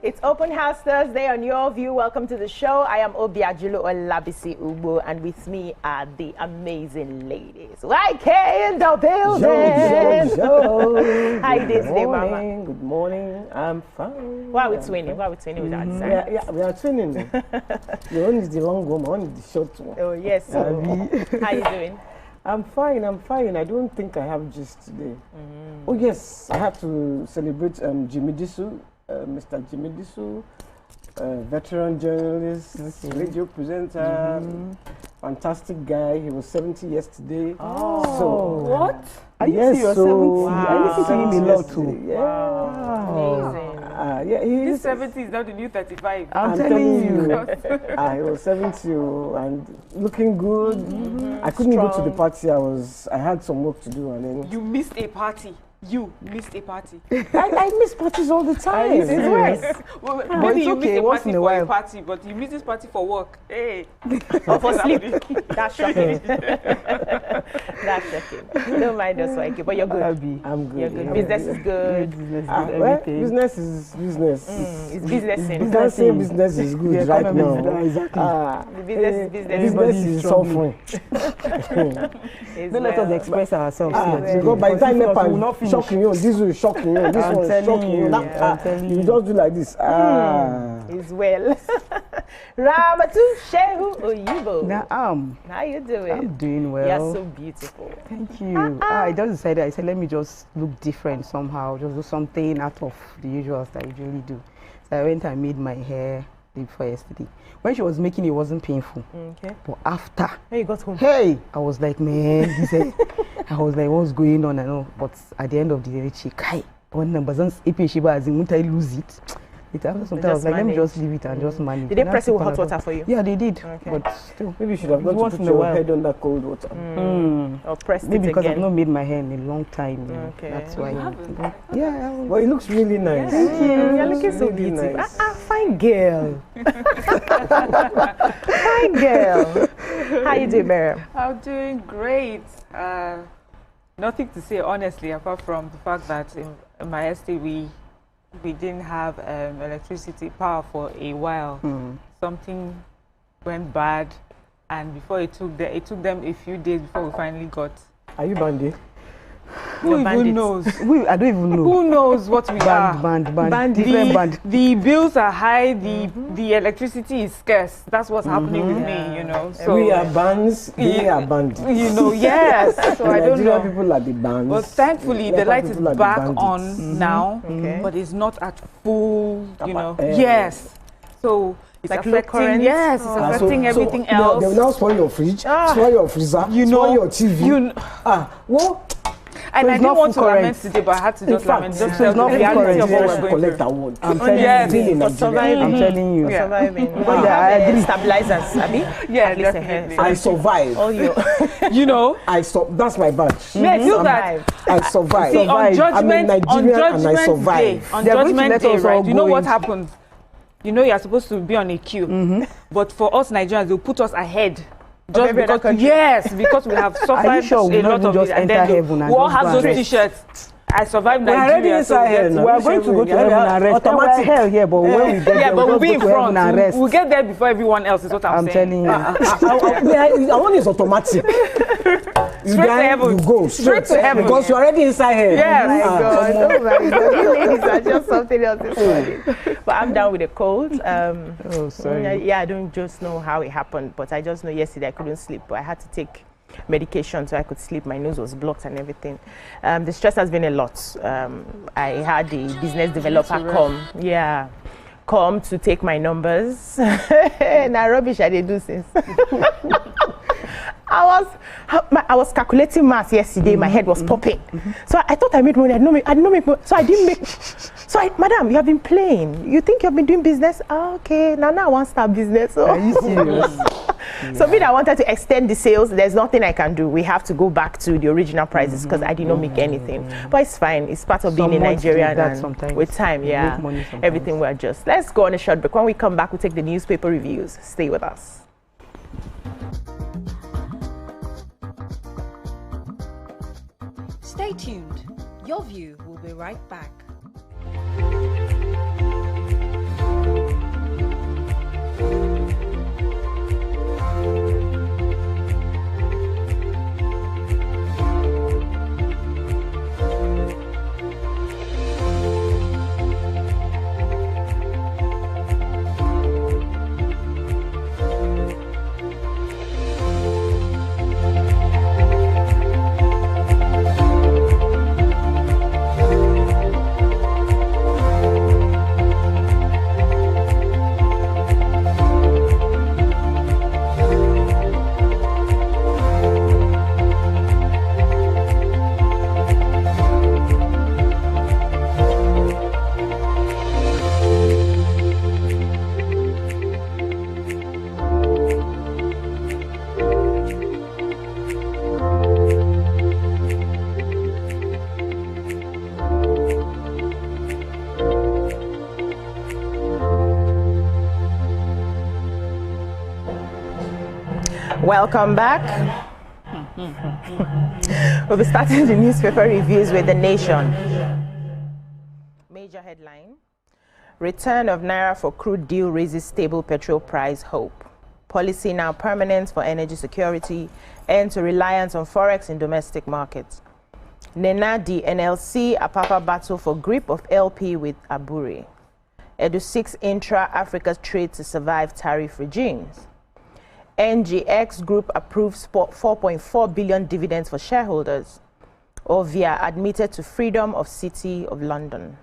It's Open House Thursday on Your View. Welcome to the show. I am Obiajulo Olabisi Ugbo, and with me are the amazing ladies. YK in the building. Yo. How you doing today, Mama? Good morning. I'm fine. Why are we twinning? Why are we twinning with our design? Yeah, we are twinning. Your own is the long one, my own is the short one. Oh, yes. So, how you doing? I'm fine. I don't think I have gist today. Oh, yes. I have to celebrate Jimmy Disu, Mr. Jimmy Disu, veteran journalist, radio presenter, fantastic guy. He was 70 yesterday. Oh. So, what? Are you serious? 70? Wow. I listen to him a lot too. Yeah. Wow. Amazing. Yeah, This 70 is now the new 35. I'm telling you. I was 70 and looking good. I couldn't go to the party. I had some work to do, and then You missed a party. You missed a party. I miss parties all the time. It's worse. Well, But maybe it's you okay, missed a once party in a for while. a party, but you missed this party for work. Hey. Or for sleep. That's shocking. That's shocking. Don't mind us, YK, but you're good. I'm good. You're good. I'm Business is good. Business is business. It's businessing. Business is good right now. The business is business. Business is suffering. Don't Let us express ourselves. Because by the time NEPA shocking you, this will shocking you, this one is shocking you. You just do like this. Is well. Ramatu Shehu Oyibo. How you doing? I'm doing well. You're so beautiful. Thank you. I just decided, I said, let me just look different somehow, just do something out of the usual that I usually do. So I went and made my hair day before yesterday. When she was making it, wasn't painful. Okay. But after, Hey, you got home. hey, I was like, man, he said, I was like, what's going on? I know. But at the end of the day, she kai. One number, if she was, won't I lose it? After some time, I was like, let me just leave it and just manage. Did they press it with hot water for you? Yeah, they did. Okay. But still. Maybe you should have gone to put your head under cold water. Or pressed Maybe it because again. I've not made my hair in a long time. Okay. That's why. Yeah. Well, it looks really nice. Thank you. You're looking so Really beautiful. nice. Fine girl. Fine girl. How you doing, Miriam? I'm doing great. Nothing to say, honestly, apart from the fact that in my estate, we didn't have electricity power for a while. Something went bad, and before it took them a few days before we finally got. Are you bandy? Who even knows? I don't even know. Who knows what we are? Band. Different band. The bills are high. The electricity is scarce. That's what's happening with me. You know. So We are bands. They are bandits. you know, yes. So I don't Nigerian know. people are the bands. But thankfully, the Local light is people are the back bandits. on now, Okay. but it's not at full, you know. Eh. Yes. So it's Like low affecting, current? yes, it's affecting everything else. They will now spoil your fridge, spoil your freezer, You know, spoil your TV. and So I it's didn't not want to full lament current. today, but I had to In just lament. fact, Just so tell it's the not full reality current. of what Nigerians we're should going collect through. award. I'm Still Yes. in For Nigeria. surviving. I'm telling you. Yeah. Surviving. But you Yeah, I have agree. stabilizers, Abi? Yeah, At least definitely. I survive. All your You know, That's my badge. me, I feel that. I survive. See, on I'm a judgment, Nigerian and I Day, survive. on They're going to judgment let day, us all right? You know go what in. happens? You know you're supposed to be on a queue, but for us Nigerians, they'll put us ahead. Just every other because, country. yes, because we have suffered sure we a not lot even of just it, and enter then heaven and we all just have go those and rest? T-shirts. I survived We're already Nigeria, so inside here yes. now. We are going to go to heaven and rest. Automatic. Hell, yeah, but when we get Yeah, there, but we'll we'll be in just go to heaven and front. rest. We'll get there before everyone else. Is what I'm I'm saying. telling you. Our one is automatic. You Straight to die, heaven. you go Straight to heaven. because you're already inside here. Yes. Oh my God. Oh my God. You ladies are just something else this morning. But I'm down with a cold. Oh, sorry. Yeah, I don't just know how it happened, but I just know yesterday I couldn't sleep, but I had to take medication so I could sleep. My nose was blocked and everything. The stress has been a lot. I had the business developer come to take my numbers. Now rubbish I did do since. I was calculating math yesterday. My head was popping. So I thought I made money. I didn't make money. So I didn't make. So madam, you have been playing. You think you've been doing business? Oh, okay. Now I want to start business. So. Are you serious? So me, I wanted to extend the sales. There's nothing I can do. We have to go back to the original prices because I did not make anything. But it's fine. It's part of being in Nigeria, and with time, everything will adjust. Let's go on a short break. When we come back, we'll take the newspaper reviews. Stay with us. Stay tuned. Your View will be right back. Welcome back. We'll be starting the newspaper reviews with The Nation. Major headline: Return of Naira for crude deal raises stable petrol price hope. Policy now permanent for energy security, end to reliance on Forex in domestic markets. Nena the NLC Apapa battle for grip of LP with Abure. Edu 6 intra-Africa trade to survive tariff regimes. NGX Group approves 4.4 billion dividends for shareholders. Ovia admitted to freedom of City of London.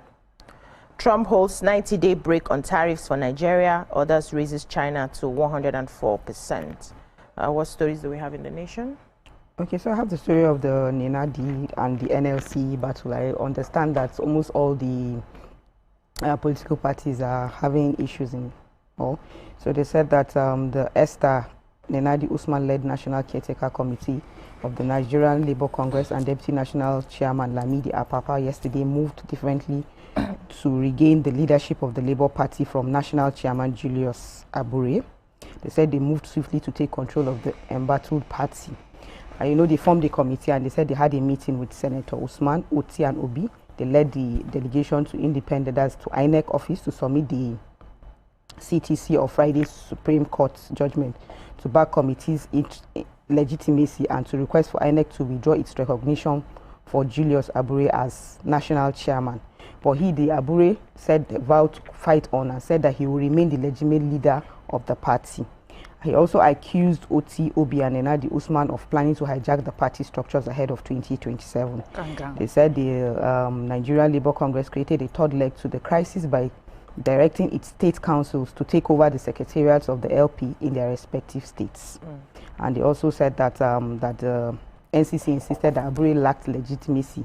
Trump holds 90-day break on tariffs for Nigeria. Others raises China to 104%. What stories do we have in The Nation? Okay, so I have the story of the Nena D and the NLC battle. I understand that almost all the political parties are having issues in all. So they said that the ESTA, Nenadi Usman-led National Caretaker Committee of the Nigerian Labour Congress and Deputy National Chairman Lamidi Apapa yesterday moved differently to regain the leadership of the Labour Party from National Chairman Julius Abure. They said they moved swiftly to take control of the embattled party. And you know, they formed a committee and they said they had a meeting with Senator Usman, Oti and Obi. They led the delegation to independence to INEC office to submit the CTC of Friday's Supreme Court judgment to back committee's legitimacy and to request for INEC to withdraw its recognition for Julius Abure as national chairman. But he, the Abure, said they vowed to fight on and said that he will remain the legitimate leader of the party. He also accused Oti, Obi and Enadi Usman of planning to hijack the party structures ahead of 2027. They said the Nigerian Labour Congress created a third leg to the crisis by directing its state councils to take over the secretariats of the LP in their respective states. And they also said that the NCC insisted that Abure lacked legitimacy.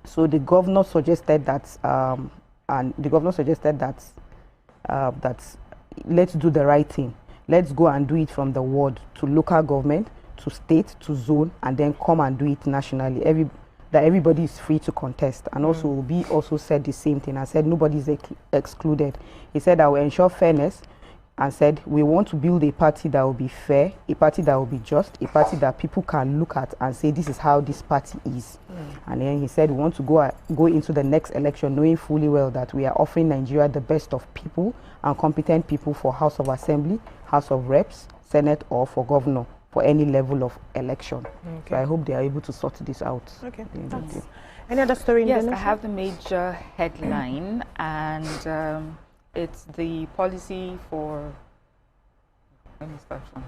So the governor suggested that, that let's do the right thing. Let's go and do it from the ward to local government, to state, to zone, and then come and do it nationally. Everybody is free to contest. And also, Obi also said the same thing and said nobody is excluded. He said, I will ensure fairness, and said we want to build a party that will be fair, a party that will be just, a party that people can look at and say this is how this party is. And then he said we want to go into the next election knowing fully well that we are offering Nigeria the best of people and competent people for House of Assembly, House of Reps, Senate, or for governor for any level of election. So I hope they are able to sort this out. Okay. Any other story? Yes, I have the major headline, and it's the policy for. Let me start from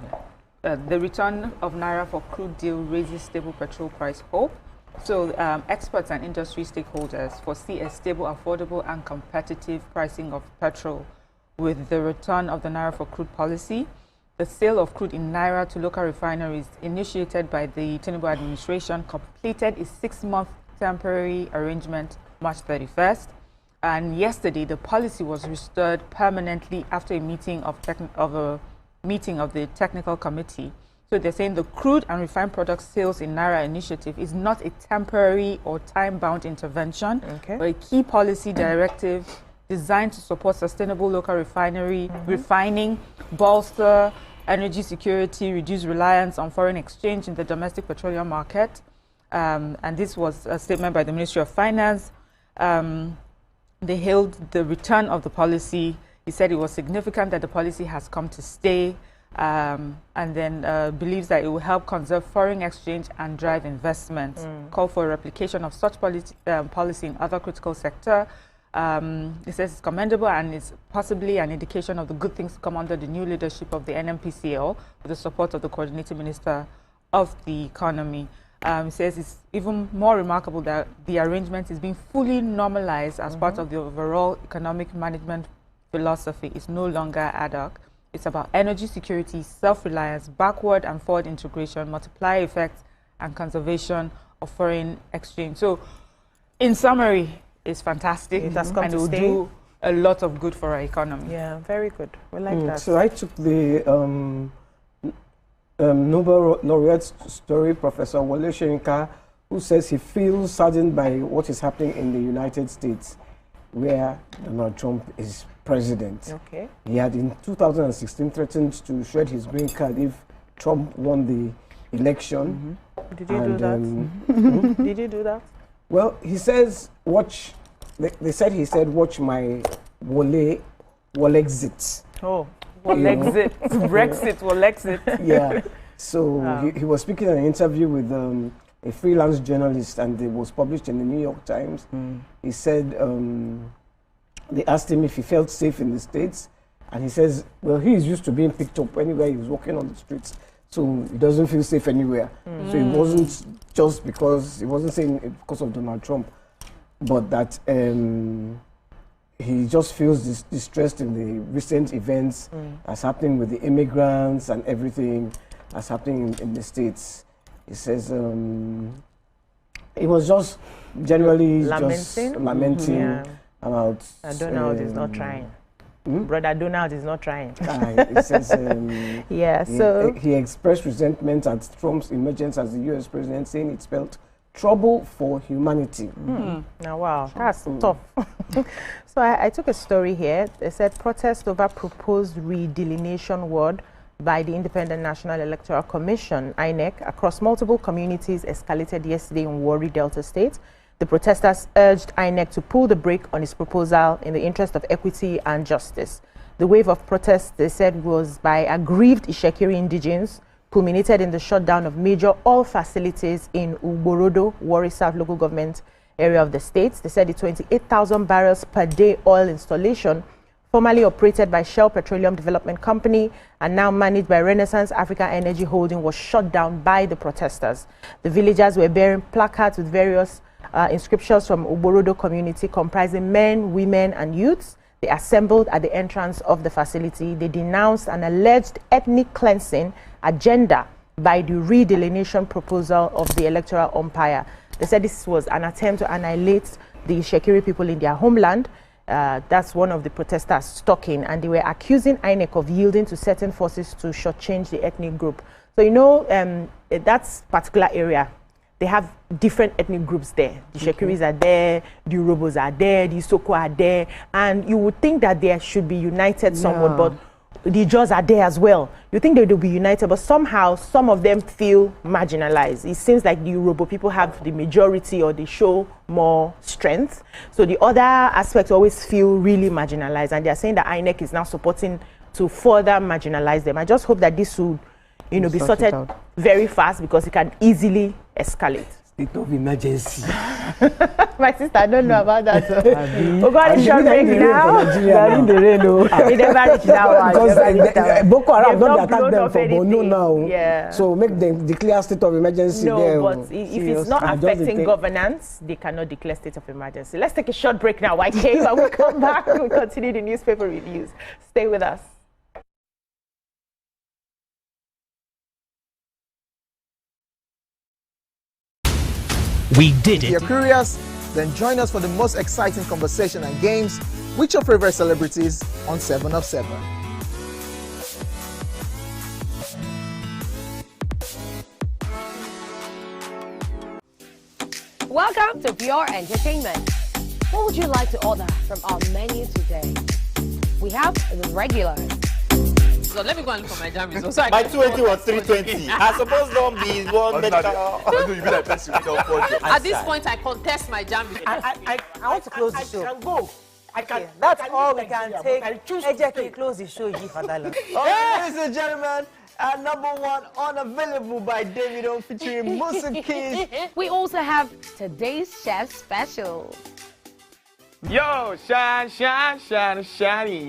here. The return of Naira for crude deal raises stable petrol price hope. So experts and industry stakeholders foresee a stable, affordable, and competitive pricing of petrol with the return of the Naira for crude policy. The sale of crude in Naira to local refineries initiated by the Tinubu administration completed a 6-month temporary arrangement March 31st. And yesterday, the policy was restored permanently after a meeting of the technical committee. So they're saying the crude and refined product sales in Naira initiative is not a temporary or time-bound intervention, but a key policy directive designed to support sustainable local refining, bolster energy security, reduce reliance on foreign exchange in the domestic petroleum market. And this was a statement by the Ministry of Finance. They hailed the return of the policy. He said it was significant that the policy has come to stay, and then believes that it will help conserve foreign exchange and drive investment. Call for a replication of such policy in other critical sector. He says it's commendable and it's possibly an indication of the good things to come under the new leadership of the NMPCL with the support of the Coordinating Minister of the Economy. He says it's even more remarkable that the arrangement is being fully normalized as part of the overall economic management philosophy. It's no longer ad hoc. It's about energy security, self-reliance, backward and forward integration, multiplier effects, and conservation of foreign exchange. So, in summary, it's fantastic, it has come and to it will stay. do a lot of good for our economy. Yeah, very good. We like that. So I took the Nobel laureate story, Professor Wole Soyinka, who says he feels saddened by what is happening in the United States, where Donald Trump is president. Okay. He had in 2016 threatened to shred his green card if Trump won the election. Did you do that? Did you do that? Well, he says, watch. They said he said, watch my Wolexit. Oh, Wolexit, Brexit, Wolexit. Yeah. So he was speaking in an interview with a freelance journalist, and it was published in the New York Times. He said they asked him if he felt safe in the States, and he says, well, he is used to being picked up anywhere he was walking on the streets, so he doesn't feel safe anywhere. So it wasn't just because, he wasn't saying it because of Donald Trump, but that he just feels distressed in the recent events that's happening with the immigrants and everything that's happening in the States. He says he was just generally lamenting about Donald is not trying. Brother Donald is not trying. He says he expressed resentment at Trump's emergence as the U.S. president, saying it spelled trouble for humanity. Now, wow, that's tough. So I took a story here. They said protest over proposed redelineation ward by the Independent National Electoral Commission, INEC, across multiple communities escalated yesterday in Warri, Delta State. The protesters urged INEC to pull the brake on its proposal in the interest of equity and justice. The wave of protests, they said, was by aggrieved Ishekiri indigents, culminated in the shutdown of major oil facilities in Uborodo, Warri South local government area of the state. They said the 28,000 barrels per day oil installation, formerly operated by Shell Petroleum Development Company and now managed by Renaissance Africa Energy Holding, was shut down by the protesters. The villagers were bearing placards with various inscriptions from Uborodo community comprising men, women and youths. They assembled at the entrance of the facility. They denounced an alleged ethnic cleansing agenda by the redelineation proposal of the electoral umpire. They said this was an attempt to annihilate the Ishekiri people in their homeland. That's one of the protesters talking, and they were accusing INEC of yielding to certain forces to shortchange the ethnic group. So, you know, that particular area, they have different ethnic groups there. The Shekiris are there, the Urobos are there, the Isoko are there, and you would think that they should be united somewhat, but the Jaws are there as well. You think they will be united, but somehow some of them feel marginalized. It seems like the Urobo people have the majority, or they show more strength. So the other aspects always feel really marginalized, and they are saying that INEC is now supporting to further marginalize them. I just hope that this will, you know, be sorted very fast, because it can easily escalate. State of emergency. My sister, I don't know about that. We're going to short break now. They're in the rain. They never reach now. Because Boko Haram don't attack them for Bono now. Yeah. So make them declare state of emergency there. No, but if it's not affecting governance, they cannot declare state of emergency. Let's take a short break now, YK. When we come back, we'll continue the newspaper reviews. Stay with us. We did it. If you're curious, then join us for the most exciting conversation and games with your favorite celebrities on 7 of 7. Welcome to Pure Entertainment. What would you like to order from our menu today? We have the regulars. So let me go and look for my jammies. My 280 was 320. I suppose don't be one medical. At this point, I contest my jammies. I want to close the show. I can go. I can. That's all we can take. Ejeki, close the show. Ladies and gentlemen, at number 1, Unavailable by Davido featuring Musa Keys. We also have today's chef special. Yo, shiny,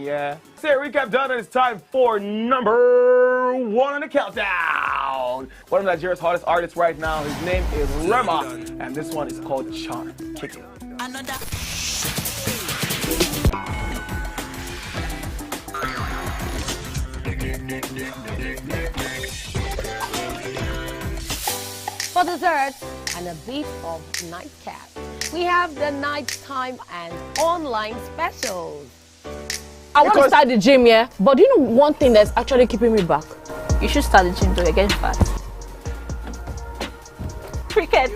yeah. So recap done, and it's time for number 1 on the countdown. One of Nigeria's hottest artists right now, his name is Rema, and this one is called Charm. Kick it. Another. For dessert and a bit of nightcap, we have the nighttime and online specials. I want to start the gym, yeah, but you know one thing that's actually keeping me back? You should start the gym to get fat. Cricket.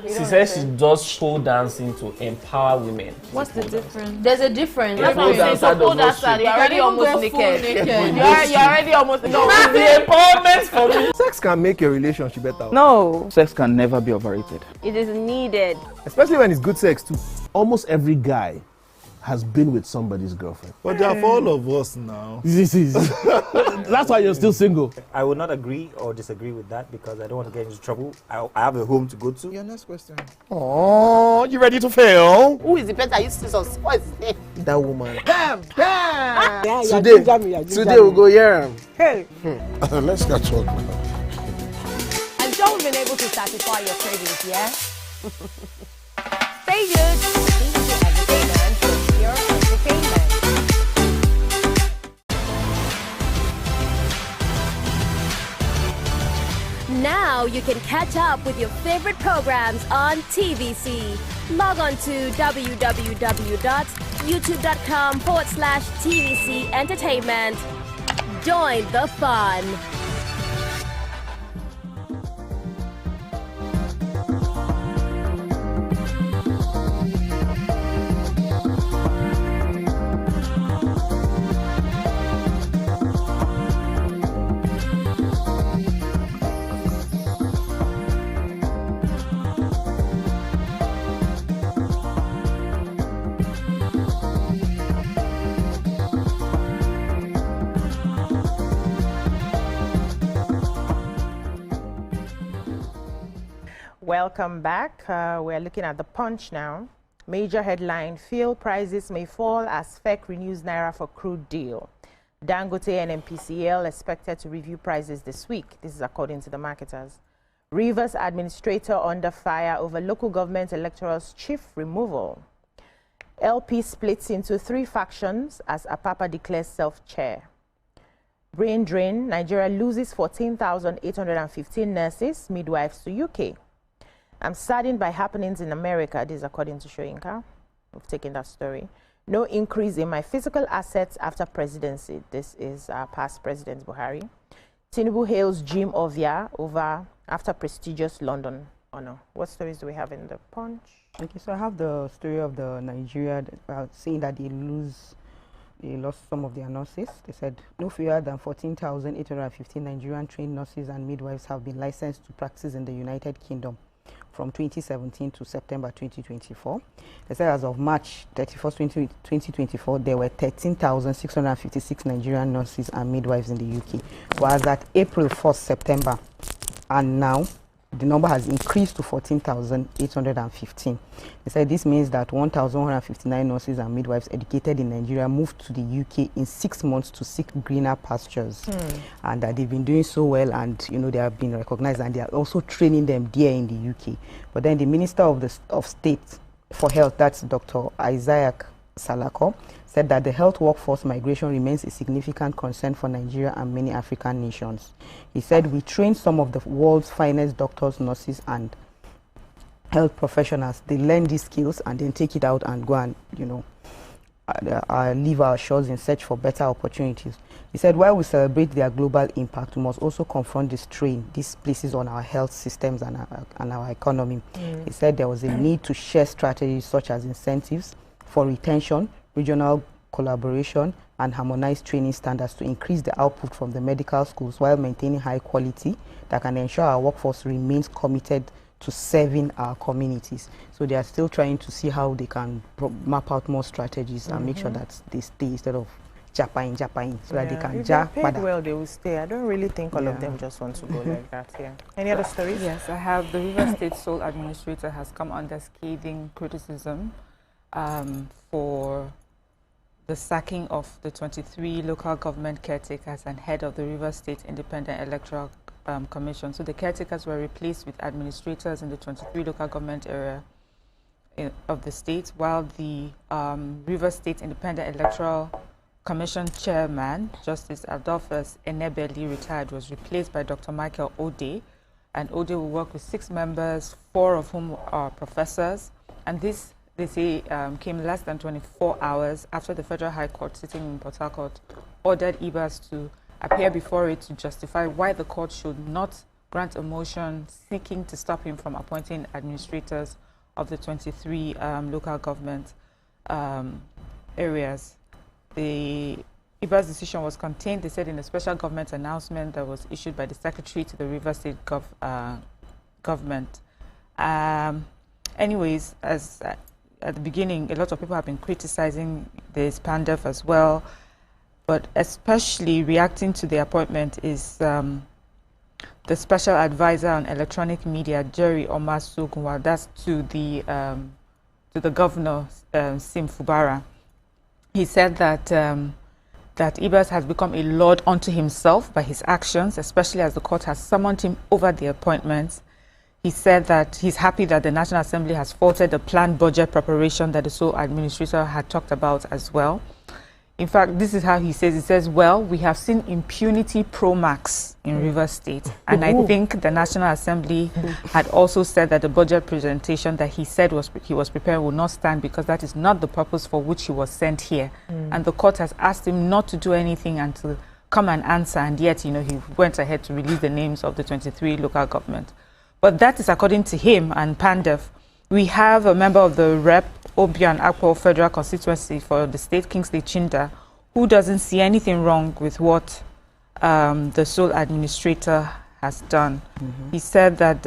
See, she says she does pole dancing to empower women. What's the difference? There's a difference. Yeah, That's what I'm saying. So pole dancer, you're already almost naked. You're already almost naked. The empowerment for me. Sex can make your relationship better. No. Sex can never be overrated. It is needed. Especially when it's good sex too. Almost every guy has been with somebody's girlfriend. But they are for all of us now. That's why you're still single. I would not agree or disagree with that because I don't want to get into trouble. I have a home to go to. Your next question. Oh, you ready to fail? Who is the better? You see some spoils. That woman. Damn! Yeah, Today we'll go here. Hey! Let's get talking. I'm sure we've been able to satisfy your cravings, yeah? Stay good. Entertainment for pure entertainment. Now you can catch up with your favorite programs on TVC. Log on to www.youtube.com/TVC Entertainment. Join the fun. Welcome back. We're looking at the Punch now. Major headline: fuel prices may fall as FEC renews Naira for crude deal. Dangote and MPCL expected to review prices this week. This is according to the marketers. Rivers administrator under fire over local government electoral's chief removal. LP splits into 3 factions as Apapa declares self-chair. Brain drain: Nigeria loses 14,815 nurses, midwives to UK. I'm saddened by happenings in America. This is according to Shoyinka. We've taken that story. No increase in my physical assets after presidency. This is past President Buhari. Tinubu hails Jim Ovia after prestigious London honor. What stories do we have in the Punch? Okay, so I have the story of the Nigeria saying that they lost some of their nurses. They said no fewer than 14,815 Nigerian trained nurses and midwives have been licensed to practice in the United Kingdom from 2017 to September 2024. They said as of March 31st, 2024, there were 13,656 Nigerian nurses and midwives in the UK. Whereas at April 1st, September, and now, the number has increased to 14,815. They said this means that 1,159 nurses and midwives educated in Nigeria moved to the UK in 6 months to seek greener pastures. And that they've been doing so well, and you know they have been recognized, and they are also training them there in the UK. But then the Minister of State for Health, that's Dr. Isaac Salako, said that the health workforce migration remains a significant concern for Nigeria and many African nations. He said, we train some of the world's finest doctors, nurses, and health professionals. They learn these skills and then take it out and go and, you know, leave our shores in search for better opportunities. He said, while we celebrate their global impact, we must also confront the strain this places on our health systems and our economy. He said there was a need to share strategies such as incentives for retention, regional collaboration, and harmonized training standards to increase the output from the medical schools while maintaining high quality that can ensure our workforce remains committed to serving our communities. So they are still trying to see how they can map out more strategies and make sure that they stay instead of Japan, so that they can if they're paid well, they will stay. I don't really think all of them just want to go like that. Any other stories? Yes, I have. The River State sole administrator has come under scathing criticism for the sacking of the 23 local government caretakers and head of the River State Independent Electoral Commission. So the caretakers were replaced with administrators in the 23 local government area of the state, while the River State Independent Electoral Commission chairman, Justice Adolphus Enebeli, retired, was replaced by Dr. Michael Ode. And Ode will work with 6 members, 4 of whom are professors. And this, they say, came less than 24 hours after the Federal High Court sitting in Port Harcourt ordered IBAS to appear before it to justify why the court should not grant a motion seeking to stop him from appointing administrators of the 23 local government areas. The IBA's decision was contained, they said, in a special government announcement that was issued by the Secretary to the Rivers State government. Anyways, as at the beginning, a lot of people have been criticizing this PANDEF as well, but especially reacting to the appointment is the Special Advisor on Electronic Media, Jerry Omasu-Gunwa, that's to the Governor, Sim Fubara. He said that that Ibas has become a lord unto himself by his actions, especially as the court has summoned him over the appointments. He said that he's happy that the National Assembly has faulted the planned budget preparation that the sole administrator had talked about as well. In fact, this is how he says, well, we have seen impunity pro max in Rivers State. And I think the National Assembly had also said that the budget presentation that he said he was preparing would not stand because that is not the purpose for which he was sent here. And the court has asked him not to do anything and to come and answer. And yet, you know, he went ahead to release the names of the 23 local government. But that is according to him and PANDEF. We have a member of the Rep. Obian Akpo Federal Constituency for the state, Kingsley Chinda, who doesn't see anything wrong with what the sole administrator has done. He said that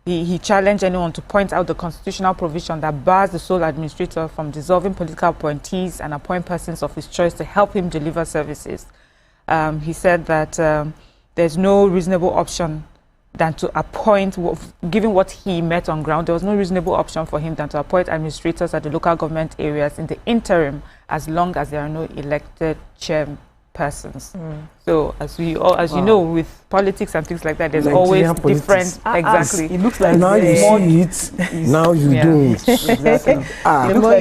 he challenged anyone to point out the constitutional provision that bars the sole administrator from dissolving political appointees and appoint persons of his choice to help him deliver services. He said that there's no reasonable option than to appoint, given what he met on ground, there was no reasonable option for him than to appoint administrators at the local government areas in the interim, as long as there are no elected chairpersons. So, as you know, with politics and things like that, there's Nigerian always different. Exactly. It looks like now you see it, now you don't. Exactly.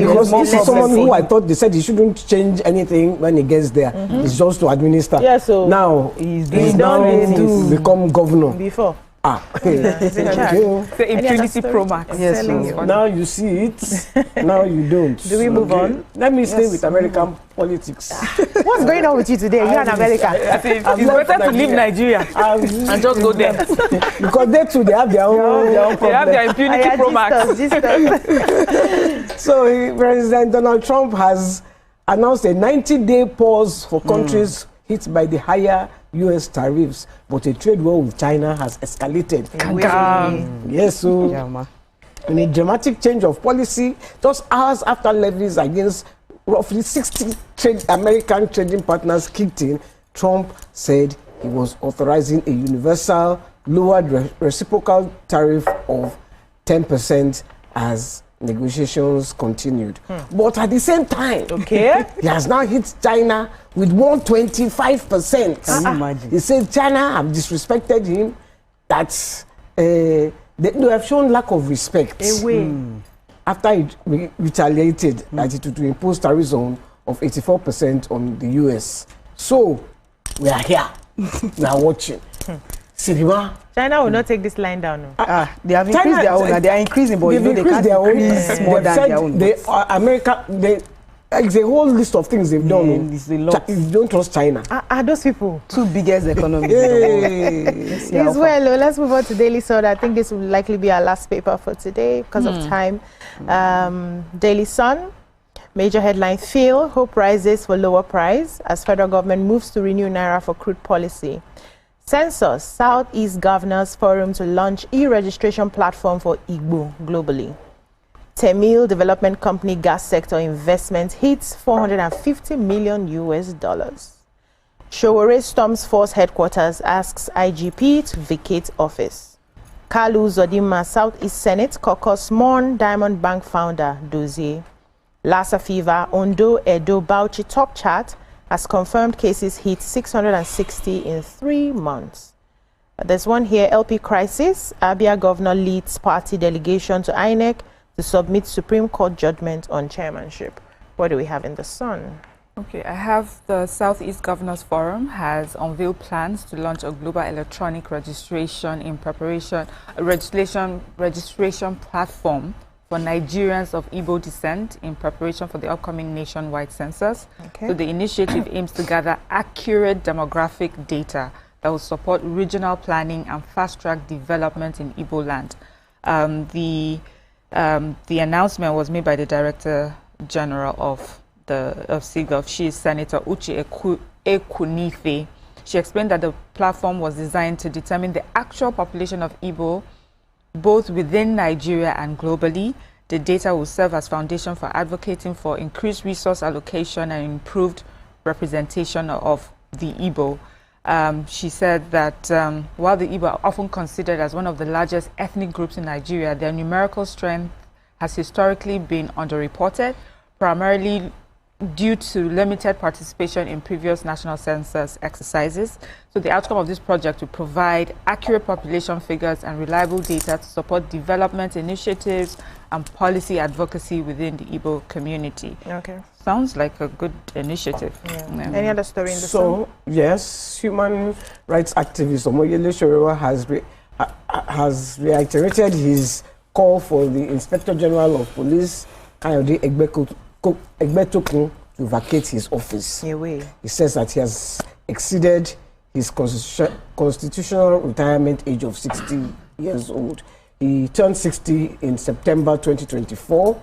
Because someone who I thought they said he shouldn't change anything when he gets there. It's just to administer. Yeah, so now he's now to become governor. Before. The impunity pro max. Yes, now you see it, now you don't. Do we move on? Let me stay with American politics. What's going on with you today? You're in America. It's better to leave Nigeria and just go there. Because they too, they have their own problem. They have their impunity pro max. So President Donald Trump has announced a 90-day pause for countries hit by the higher U.S. tariffs, but a trade war with China has escalated. Yes, so in a dramatic change of policy, just hours after levies against roughly 60 American trading partners kicked in, Trump said he was authorizing a universal lowered reciprocal tariff of 10% as negotiations continued. But at the same time, he has now hit China with 125%. Can you imagine? He said China have disrespected him, that they have shown lack of respect. After it retaliated that it would impose tariff zone of 84% on the US. So, we are here. We are watching. China will not take this line down. No. They have increased their own, and they are increasing, but they've increased their own more than their own. It's a whole list of things they've done. You don't trust China. Are those people? Two biggest economies in the world. Well, let's move on to Daily Sun. I think this will likely be our last paper for today because of time. Daily Sun, major headline: Feel hope rises for lower price as federal government moves to renew Naira for crude policy. Census, Southeast Governors Forum to launch e-registration platform for Igbo globally. Temil Development Company gas sector investment hits $450 million. Showore storms force headquarters, asks IGP to vacate office. Kalu Zodima Southeast Senate caucus mourn Diamond Bank founder Dozie. Lassa fever, Ondo, Edo, Bauchi top chart as confirmed cases hit 660 in 3 months. There's one here, LP crisis. Abia governor leads party delegation to INEC to submit Supreme Court judgment on chairmanship. What do we have in the Sun? Okay, I have the Southeast Governors Forum has unveiled plans to launch a global electronic registration in preparation, a registration platform for Nigerians of Igbo descent in preparation for the upcoming nationwide census. So the initiative aims to gather accurate demographic data that will support regional planning and fast-track development in Igbo land. The announcement was made by the Director General of SIGGOV. She is Senator Uche Ekunife. She explained that the platform was designed to determine the actual population of Igbo, both within Nigeria and globally. The data will serve as foundation for advocating for increased resource allocation and improved representation of the Igbo. She said that while the Igbo are often considered as one of the largest ethnic groups in Nigeria, their numerical strength has historically been underreported, primarily due to limited participation in previous national census exercises. So the outcome of this project will provide accurate population figures and reliable data to support development initiatives and policy advocacy within the Igbo community. Okay. Sounds like a good initiative. Yeah. Any other story in the So, yes, human rights activist Omoyele Toriola has reiterated his call for the Inspector General of Police, Kayode Egbetokun, to vacate his office. He says that he has exceeded his constitutional retirement age of 60 years old. He turned 60 in September 2024.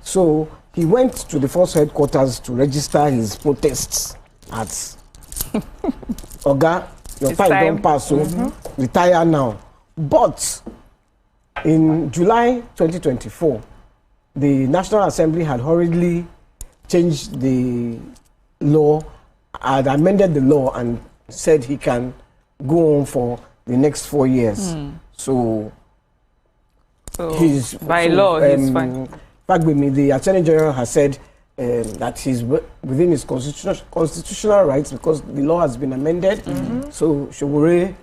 So he went to the force headquarters to register his protests at Oga, your time don't pass, so retire now. But in July 2024, the National Assembly had hurriedly changed the law, had amended the law and said he can go on for the next 4 years. So he's by law, he's fine. The Attorney General has said that he's within his constitutional rights because the law has been amended. So Shogure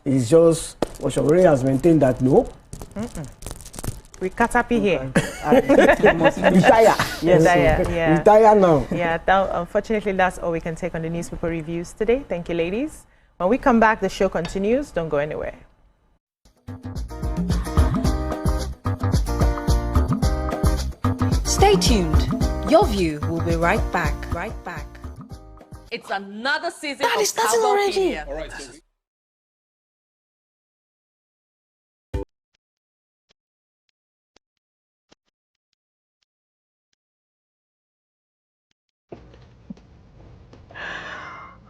is just, Shogure has maintained that no. We cut up here. Retire. Yes. Retire now. Yeah, unfortunately, that's all we can take on the newspaper reviews today. Thank you, ladies. When we come back, the show continues. Don't go anywhere. Stay tuned. Your view will be right back. It's another season That of is starting Cowbell already. Media. All right, so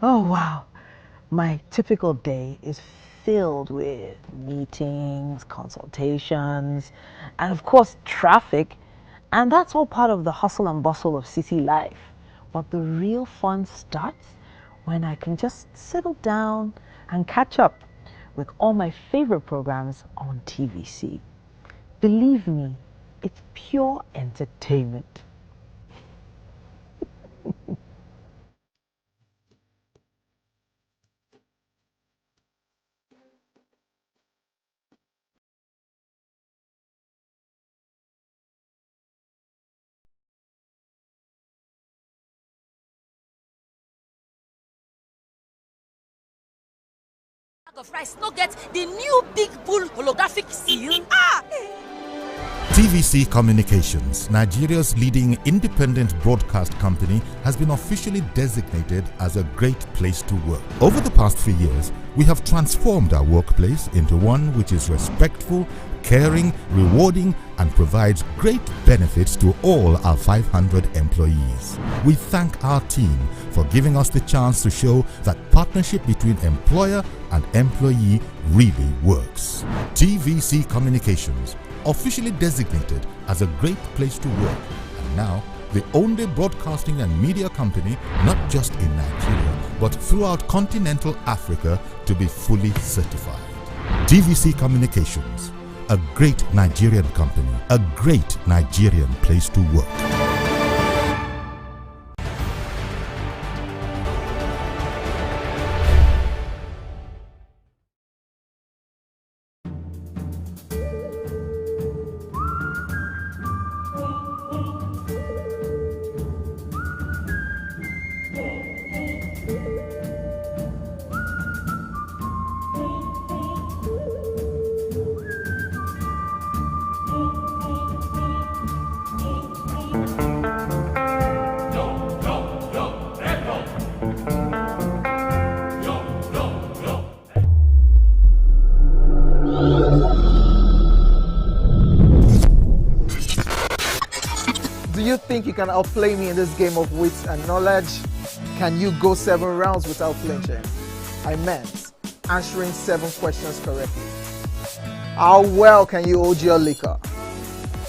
Oh, wow. My typical day is filled with meetings, consultations, and of course, traffic. And that's all part of the hustle and bustle of city life. But the real fun starts when I can just settle down and catch up with all my favorite programs on TVC. Believe me, it's pure entertainment. Of rice no get the new big bull holographic seal. TVC Communications, Nigeria's leading independent broadcast company, has been officially designated as a great place to work. Over the past few years, we have transformed our workplace into one which is respectful, caring, rewarding, and provides great benefits to all our 500 employees. We thank our team for giving us the chance to show that partnership between employer and employee really works. TVC Communications, officially designated as a great place to work, and now the only broadcasting and media company not just in Nigeria but throughout continental Africa to be fully certified. TVC Communications, a great Nigerian company, a great Nigerian place to work. Do you think you can outplay me in this game of wits and knowledge? Can you go 7 rounds without flinching? I meant answering 7 questions correctly. How well can you hold your liquor?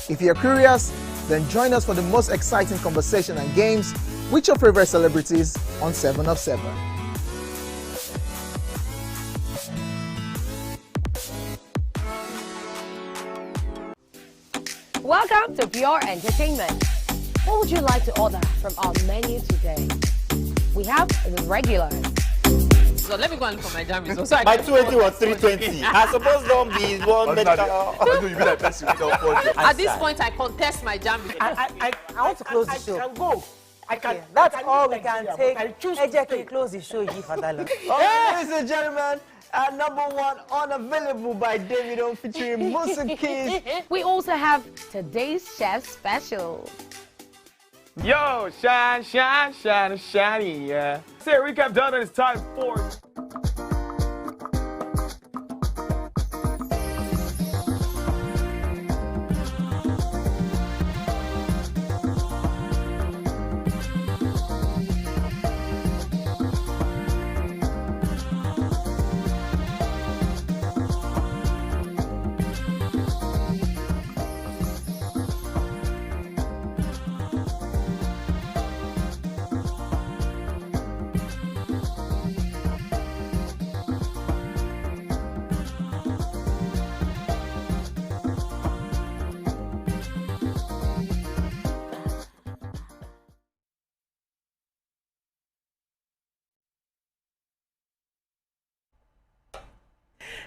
If you're curious, then join us for the most exciting conversation and games with your favorite celebrities on 7 of 7. Welcome to Pure Entertainment. What would you like to order from our menu today? We have the regulars. So let me go and look for my jam results. So My 280 was 320. I suppose don't be one medical. At this point, I contest my jam results. I want to close the show. I can go. I can. That's all we can take. Ejeki, close the show, you for that. Ladies and gentlemen, number 1 unavailable by Davido featuring Musiki. We also have today's chef special. Yo, shine, shine, shine, shiny, yeah. Say recap done and it's time for...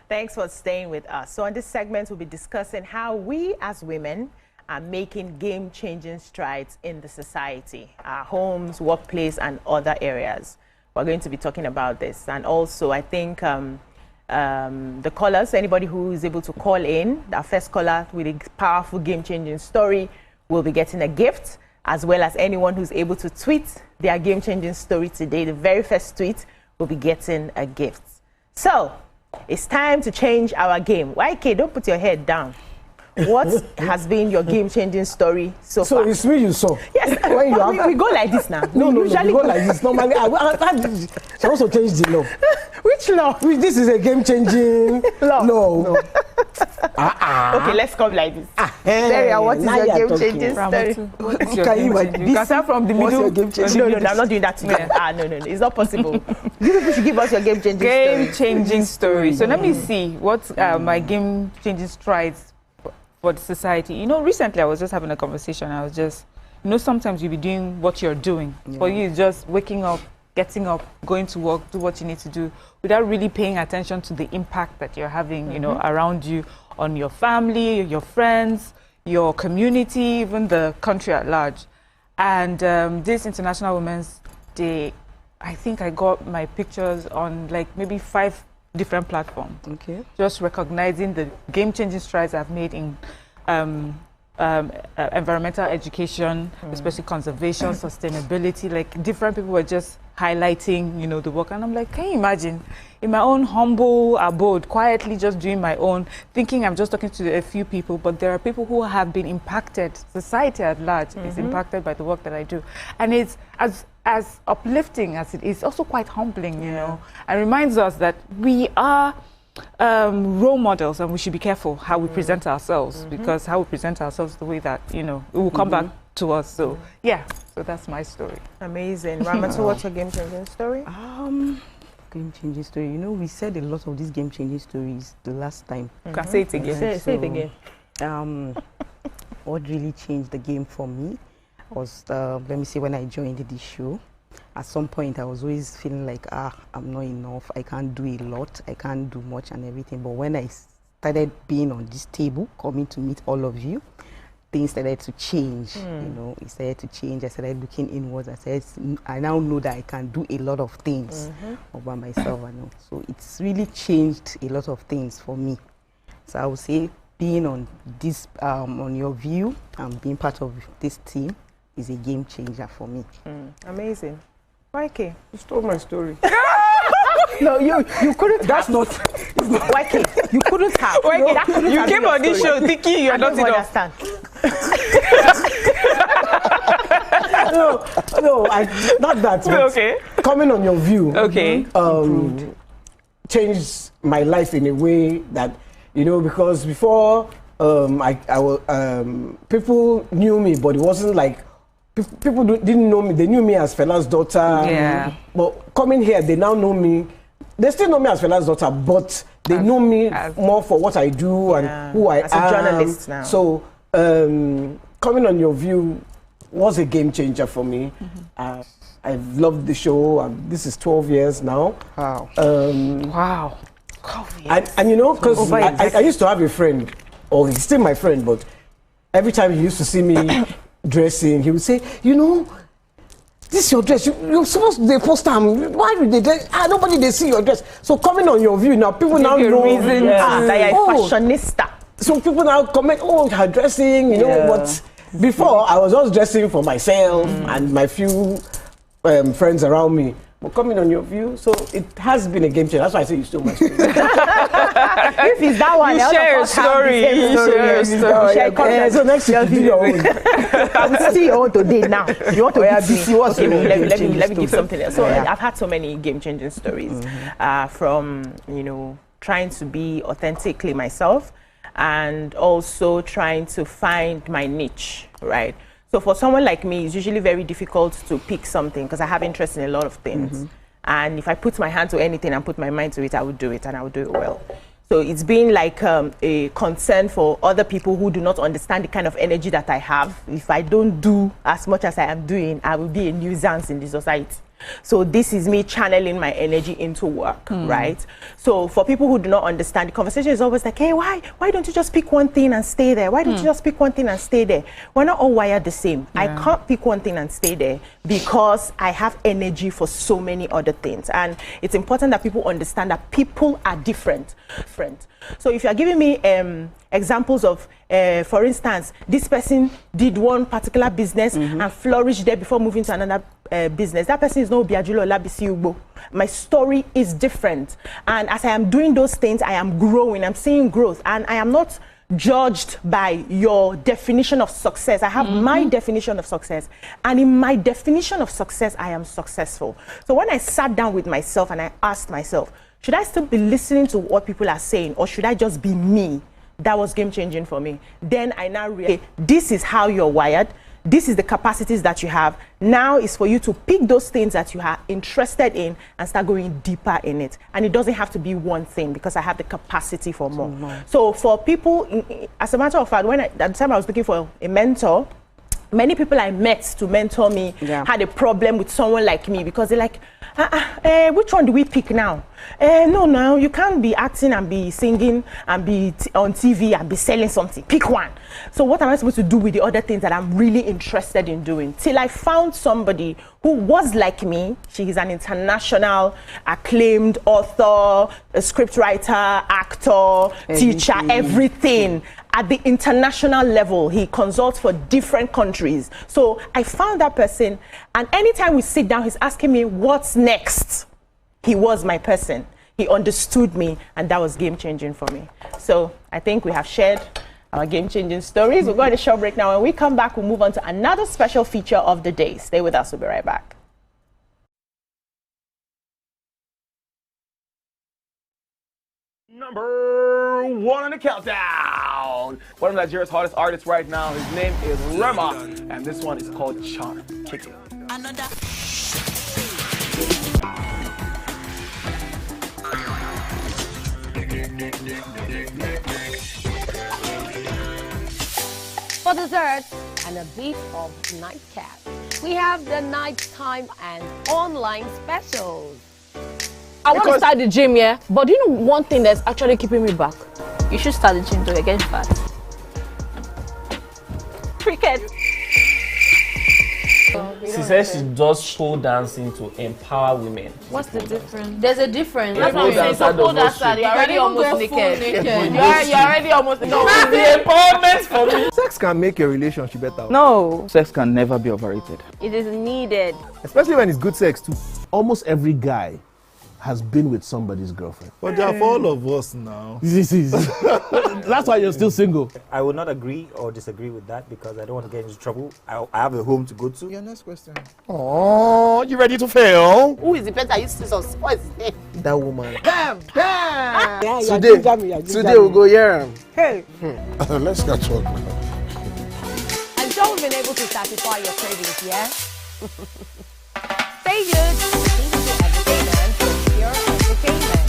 Thanks for staying with us. So on this segment, we'll be discussing how we as women are making game-changing strides in the society, our homes, workplace, and other areas. We're going to be talking about this. And also, I think the callers, anybody who is able to call in, our first caller with a powerful game-changing story will be getting a gift, as well as anyone who's able to tweet their game-changing story today. The very first tweet will be getting a gift. So, it's time to change our game. YK, don't put your head down. What has been your game-changing story so far? So it's me you saw? Yes. When you we go like this now. No, we go like this. Normally, I also change the law. Which law? This is a game-changing law. No. Okay, let's come like this. Sarah, what is your game-changing story? You can start from the middle. No, I'm not doing that together. No. It's not possible. You people should give us your game-changing story. Game-changing story. So let me see what my game-changing strides for the society. You know, recently I was just having a conversation. I was just, sometimes you'll be doing what you're doing. Yeah. For you, just waking up, getting up, going to work, do what you need to do, without really paying attention to the impact that you're having, around you, on your family, your friends, your community, even the country at large. And this International Women's Day, I think I got my pictures on like maybe 5 different platforms. Okay. Just recognizing the game-changing strides I've made in environmental education, especially conservation, sustainability. Like different people were just highlighting, the work, and I'm like, can you imagine? In my own humble abode, quietly just doing my own, thinking I'm just talking to a few people, but there are people who have been impacted. Society at large is impacted by the work that I do, and it's as uplifting as it is, also quite humbling, and reminds us that we are role models, and we should be careful how we present ourselves, because how we present ourselves, the way that it will come back to us. So so that's my story. Amazing. Ramatu, what's your game-changing story? Game-changing story. We said a lot of these game-changing stories the last time. You can say it again. Say it again. What really changed the game for me was, let me see, when I joined this show. At some point, I was always feeling like, I'm not enough. I can't do a lot. I can't do much and everything. But when I started being on this table, coming to meet all of you, things started to change. It started to change. I started looking inwards. I now know that I can do a lot of things all by myself. So it's really changed a lot of things for me. So I would say being on this, on your view and being part of this team is a game changer for me. Amazing. YK, you stole my story. No, you couldn't. That's not. YK, you couldn't have. YK, you came on this show thinking you're not enough. I don't understand. No, not that. Okay. Coming on your view. Okay. Changed my life in a way that, because before people knew me, but it wasn't like people didn't know me. They knew me as Fela's daughter. Yeah. But coming here, they now know me. They still know me as Fela's daughter, but they know me more for what I do and who I am. As a journalist now. So coming on your view was a game changer for me. I've loved the show. This is 12 years now. Wow. Wow. And because I used to have a friend, or he's still my friend, but every time he used to see me dressing, he would say, this is your dress. You're supposed to post them. Why did they dress? Nobody they see your dress. So coming on your view now, people now know that you're a fashionista. So people now comment, her dressing, but before I was just dressing for myself and my few friends around me. But coming on your view, so it has been a game changer. That's why I say you stole my story. If it's that one, you share your story. So next you do your own. I'm still your own today now. You want to let me give something else. So I've had so many game-changing stories from trying to be authentically myself and also trying to find my niche, right? So for someone like me, it's usually very difficult to pick something because I have interest in a lot of things. And if I put my hand to anything and put my mind to it, I would do it and I would do it well. So it's been like a concern for other people who do not understand the kind of energy that I have. If I don't do as much as I am doing, I will be a nuisance in the society. So this is me channeling my energy into work, right? So for people who do not understand, the conversation is always like, hey, why don't you just pick one thing and stay there? Why don't you just pick one thing and stay there? We're not all wired the same. I can't pick one thing and stay there because I have energy for so many other things. And it's important that people understand that people are different. So if you're giving me examples of, for instance, this person did one particular business and flourished there before moving to another business. That person is no Biajulo Labisi Ugbo. My story is different. And as I am doing those things, I am growing, I'm seeing growth. And I am not judged by your definition of success. I have my definition of success. And in my definition of success, I am successful. So when I sat down with myself and I asked myself, should I still be listening to what people are saying or should I just be me? That was game changing for me. Then I now realized, this is how you're wired. This is the capacities that you have. Now is for you to pick those things that you are interested in and start going deeper in it. And it doesn't have to be one thing because I have the capacity for more. So for people, as a matter of fact, at the time I was looking for a mentor, many people I met to mentor me had a problem with someone like me because they're like, which one do we pick now? No, you can't be acting and be singing and be on TV and be selling something. Pick one. So what am I supposed to do with the other things that I'm really interested in doing? Till I found somebody who was like me. She is an international acclaimed author, a scriptwriter, actor, teacher, everything. At the international level, he consults for different countries. So I found that person, and anytime we sit down, he's asking me, what's next? He was my person. He understood me, and that was game-changing for me. So I think we have shared our game-changing stories. We're going to a short break now. When we come back, we'll move on to another special feature of the day. Stay with us. We'll be right back. Number 1 on the countdown. One of Nigeria's hottest artists right now. His name is Rema, and this one is called Charm. Kick it. Another. For dessert and a bit of nightcap, we have the nighttime and online specials. I want to start the gym, but do you know one thing that's actually keeping me back? You should start the gym to get fat. Cricket. She says she does pole dancing to empower women. What's the difference? There's a difference. That's what I'm saying. So pole dancer, you're already almost naked. You're already almost naked. No, it's the empowerment for me. Sex can make your relationship better. No. Sex can never be overrated. It is needed. Especially when it's good sex too. Almost every guy has been with somebody's girlfriend. But they are for all of us now. That's why you're still single. I would not agree or disagree with that because I don't want to get into trouble. I have a home to go to. Your next question. Oh, you ready to fail? Who is the person that used to what is his name? That woman. Bam! Bam! Today we'll go here. Hey. Let's catch up. I'm sure we've been able to satisfy your cravings, yeah? Stay good. TVC Entertainment for pure entertainment.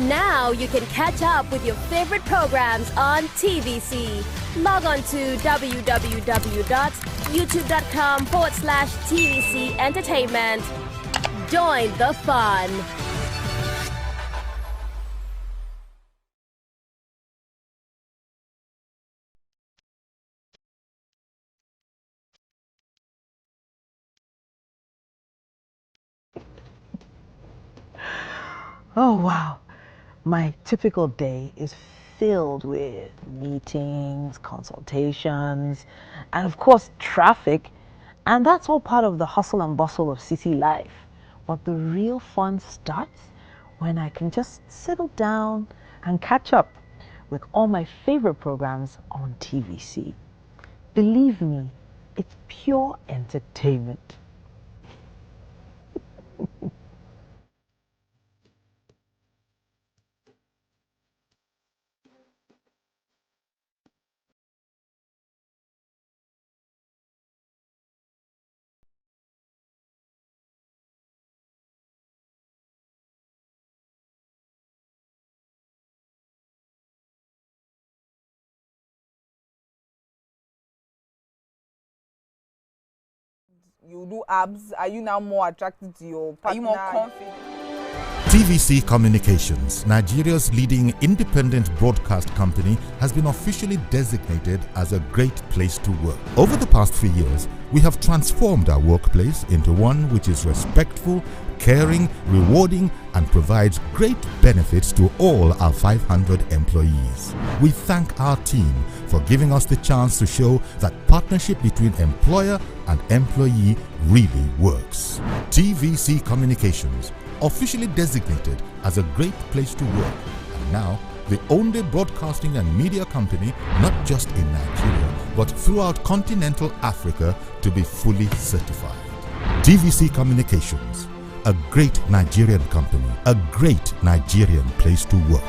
Now you can catch up with your favorite programs on TVC. Log on to www.youtube.com/TVC Entertainment. Join the fun. Oh, wow. My typical day is filled with meetings, consultations, and of course, traffic. And that's all part of the hustle and bustle of city life. But the real fun starts when I can just settle down and catch up with all my favorite programs on TVC. Believe me, it's pure entertainment. You do abs. Are you now more attracted to your partner? Are you more confident? TVC Communications, Nigeria's leading independent broadcast company, has been officially designated as a great place to work. Over the past few years, we have transformed our workplace into one which is respectful, caring, rewarding, and provides great benefits to all our 500 employees. We thank our team for giving us the chance to show that partnership between employer and employee really works. TVC Communications, officially designated as a great place to work, and now the only broadcasting and media company, not just in Nigeria, but throughout continental Africa, to be fully certified. TVC Communications, a great Nigerian company, a great Nigerian place to work.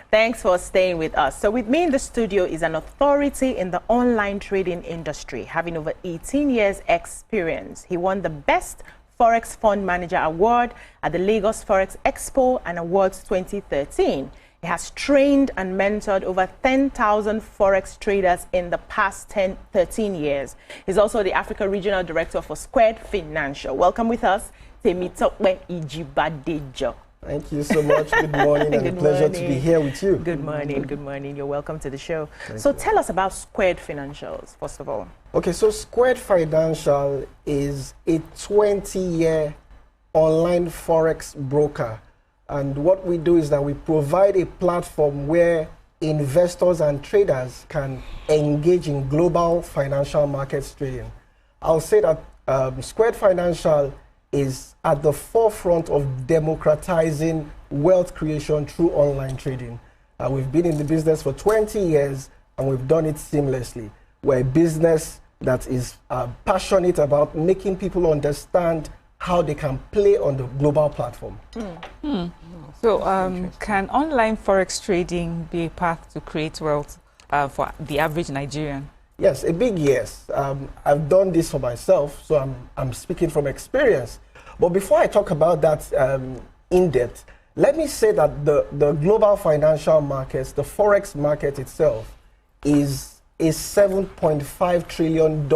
Thanks for staying with us. So with me in the studio is an authority in the online trading industry, having over 18 years experience. He won the Best Forex Fund Manager Award at the Lagos Forex Expo and Awards 2013. He has trained and mentored over 10,000 Forex traders in the past 13 years. He's also the Africa Regional Director for Squared Financial. Welcome with us, Temitokwe Ijibadejo. Thank you so much. Good morning, and a pleasure to be here with you. Good morning, good morning. You're welcome to the show. So tell us about Squared Financials, first of all. Okay, so Squared Financial is a 20-year online Forex broker. And what we do is that we provide a platform where investors and traders can engage in global financial markets trading. I'll say that Squared Financial is at the forefront of democratizing wealth creation through online trading. We've been in the business for 20 years and we've done it seamlessly. We're a business that is passionate about making people understand how they can play on the global platform. So can online Forex trading be a path to create wealth for the average Nigerian? Yes, a big yes. I've done this for myself, so I'm speaking from experience. But before I talk about that in depth, Let me say that the global financial markets, the Forex market itself, is a $7.5 trillion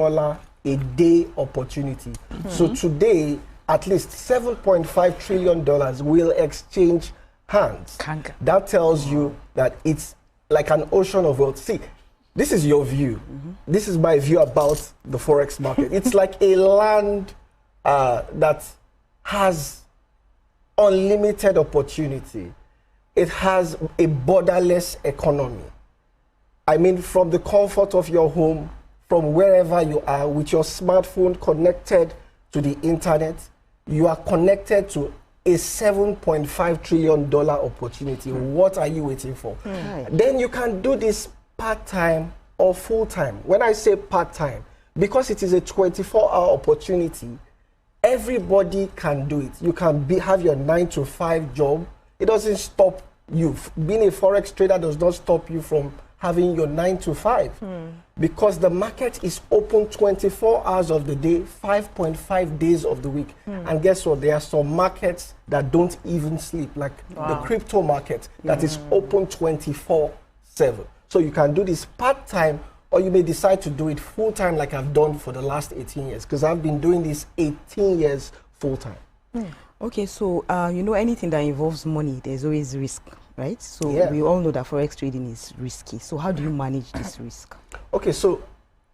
a day opportunity. So today, at least $7.5 trillion will exchange hands. That tells you that it's like an ocean of wealth. See, this is your view. This is my view about the Forex market. It's like a land that has unlimited opportunity. It has a borderless economy. I mean, from the comfort of your home, from wherever you are, with your smartphone connected to the internet, you are connected to a $7.5 trillion opportunity. What are you waiting for? Then you can do this part-time or full-time. When I say part-time, because it is a 24-hour opportunity, everybody can do it. You can have your 9-to-5 job. It doesn't stop you. Being a Forex trader does not stop you from having your 9-to-5 because the market is open 24 hours of the day, 5.5 days of the week. And guess what? There are some markets that don't even sleep, like the crypto market that is open 24/7. So you can do this part-time, or you may decide to do it full-time like I've done for the last 18 years, because I've been doing this 18 years full-time. Okay, so you know, anything that involves money, there's always risk, right? So we all know that Forex trading is risky. So how do you manage this risk? Okay, so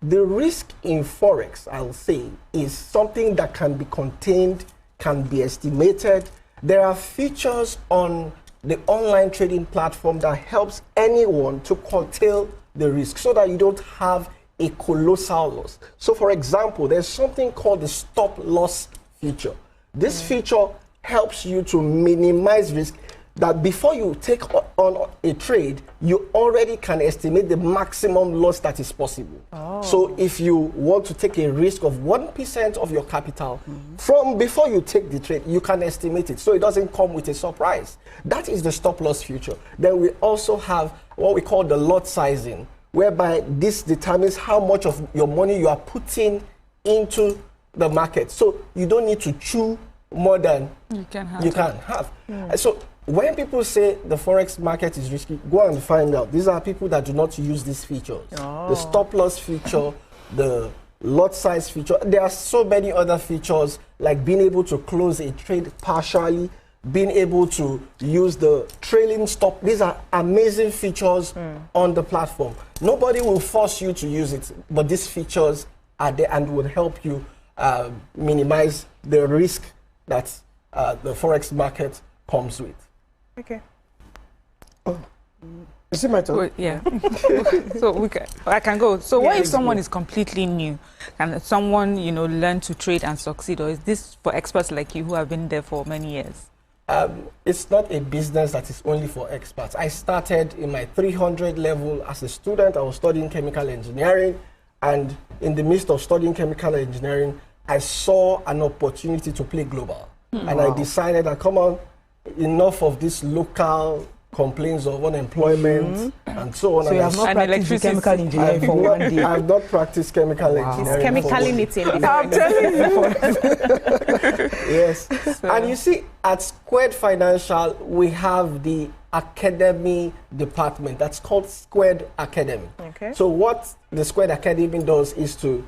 the risk in Forex, I'll say, is something that can be contained, can be estimated. There are features on the online trading platform that helps anyone to curtail the risk so that you don't have a colossal loss. So for example, there's something called the stop loss feature. This feature helps you to minimize risk, that before you take on a trade, you already can estimate the maximum loss that is possible. So if you want to take a risk of 1% of your capital, from before you take the trade, you can estimate it, so it doesn't come with a surprise. That is the stop loss feature. Then we also have what we call the lot sizing, whereby this determines how much of your money you are putting into the market. So you don't need to chew more than you can have. So when people say the Forex market is risky, go and find out. These are people that do not use these features. The stop loss feature, the lot size feature. There are so many other features, like being able to close a trade partially, being able to use the trailing stop. These are amazing features on the platform. Nobody will force you to use it, but these features are there and will help you minimize the risk that the Forex market comes with. Okay. Is it my turn? Yeah. So I can go. So what if someone is completely new? Can someone, you know, learn to trade and succeed? Or is this for experts like you who have been there for many years? It's not a business that is only for experts. I started in my 300 level as a student. I was studying chemical engineering. And in the midst of studying chemical engineering, I saw an opportunity to play global. And I decided that, come on, enough of this local complaints of unemployment and so on. So you have not practiced chemical engineering for one day? I have not practiced chemical engineering. It's chemically knitting. I'm telling you. Yes. So. And you see, at Squared Financial, we have the Academy department. That's called Squared Academy. Okay. So what the Squared Academy does is to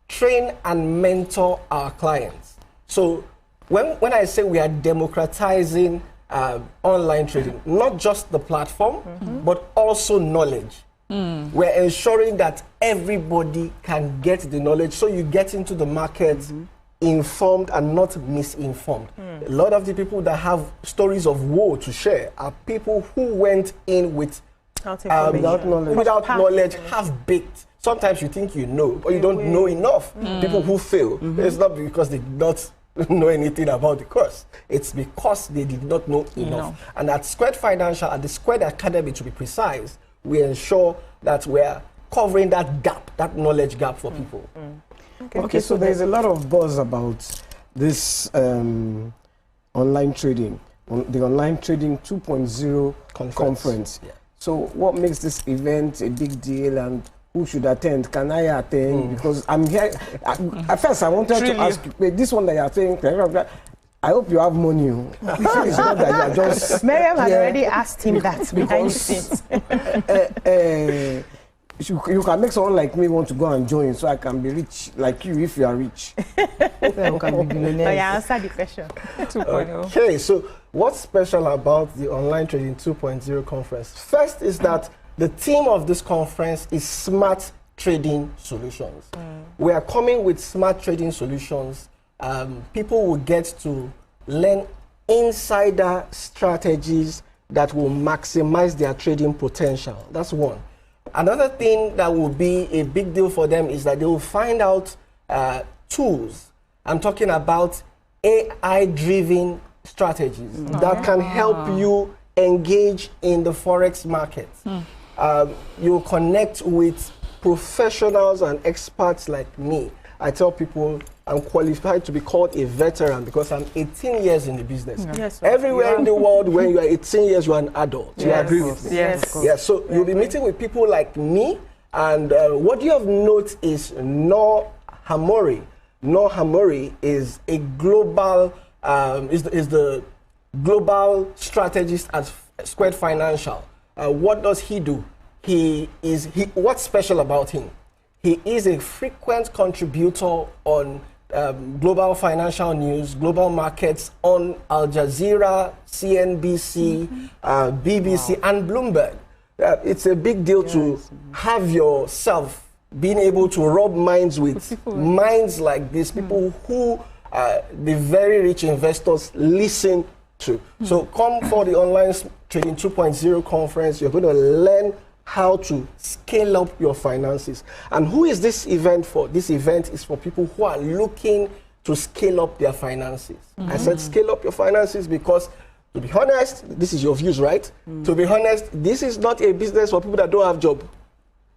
train and mentor our clients. So when I say we are democratizing online trading, not just the platform, but also knowledge. We're ensuring that everybody can get the knowledge, so you get into the market informed and not misinformed. A lot of the people that have stories of woe to share are people who went in with without knowledge, half-baked. Sometimes you think you know, but you don't know enough. People who fail, it's not because they did not know anything about the course. It's because they did not know enough. And at Squared Financial, at the Squared Academy to be precise, we ensure that we're covering that gap, that knowledge gap for people. Okay, so there's a lot of buzz about this online trading, the Online Trading 2.0 conference. So what makes this event a big deal, and who should attend? Can I attend? Because I'm here. At first, I wanted to ask, this one that you're saying, I hope you have money. It's not that you are just... Miriam had already asked him that behind the scenes. You can make someone like me want to go and join so I can be rich like you if you are rich. Can be answer the question. 2.0. Okay, so what's special about the Online Trading 2.0 conference? First is that the theme of this conference is smart trading solutions. We are coming with smart trading solutions. People will get to learn insider strategies that will maximize their trading potential. That's one. Another thing that will be a big deal for them is that they will find out tools. I'm talking about AI-driven strategies that can help you engage in the Forex market. You'll connect with professionals and experts like me. I tell people I'm qualified to be called a veteran because I'm 18 years in the business. Yes, everywhere in the world, when you are 18 years, you are an adult. Yes. You agree with me? Yes. Yes. So you'll be meeting with people like me, and what you have noted is Noor Hamori. Noor Hamori is a global, is the global strategist at Squared Financial. What does he do? What's special about him? He is a frequent contributor on global financial news, global markets on Al Jazeera, CNBC, BBC, and Bloomberg. It's a big deal to have yourself being able to rub minds with minds like these, people who the very rich investors listen to. So come for the Online Trading 2.0 conference. You're going to learn how to scale up your finances. And who is this event for? This event is for people who are looking to scale up their finances. I said scale up your finances because, to be honest, this is your views, right? To be honest, this is not a business for people that don't have a job.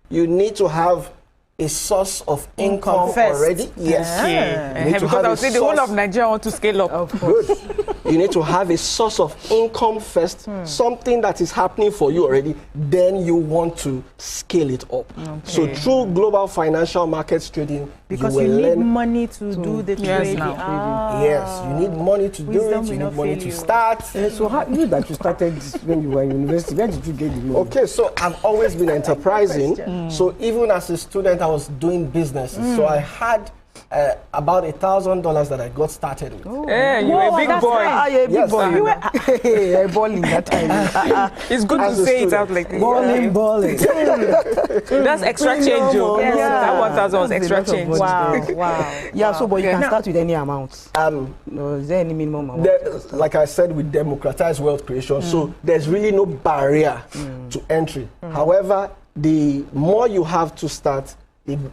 You need to have a source of income already. Yes. Because I would say the whole of Nigeria want to scale up. Good. You need to have a source of income first, something that is happening for you already, then you want to scale it up. So through global financial markets trading, because you need money to do the trading. Yes, you need money to do it, you need money to start. So how you that you started when you were in university, where did you get the money? Okay, so I've always been enterprising. So even as a student, I was doing businesses. So I had about $1,000 that I got started with. Oh. Yeah, you're a big boy. You're a big boy. You were balling that time. It's good to say it out like this. Balling. That's extra change, Joe. Yeah. That 1,000 was extra change. Wow. Yeah, so but you can start with any amount. No, is there any minimum amount? Like I said, we democratize wealth creation, so there's really no barrier to entry. However, the more you have to start,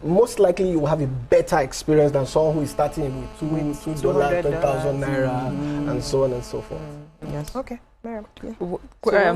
most likely you will have a better experience than someone who is starting with $2, 10,000 naira, and so on and so forth. Yes. Okay.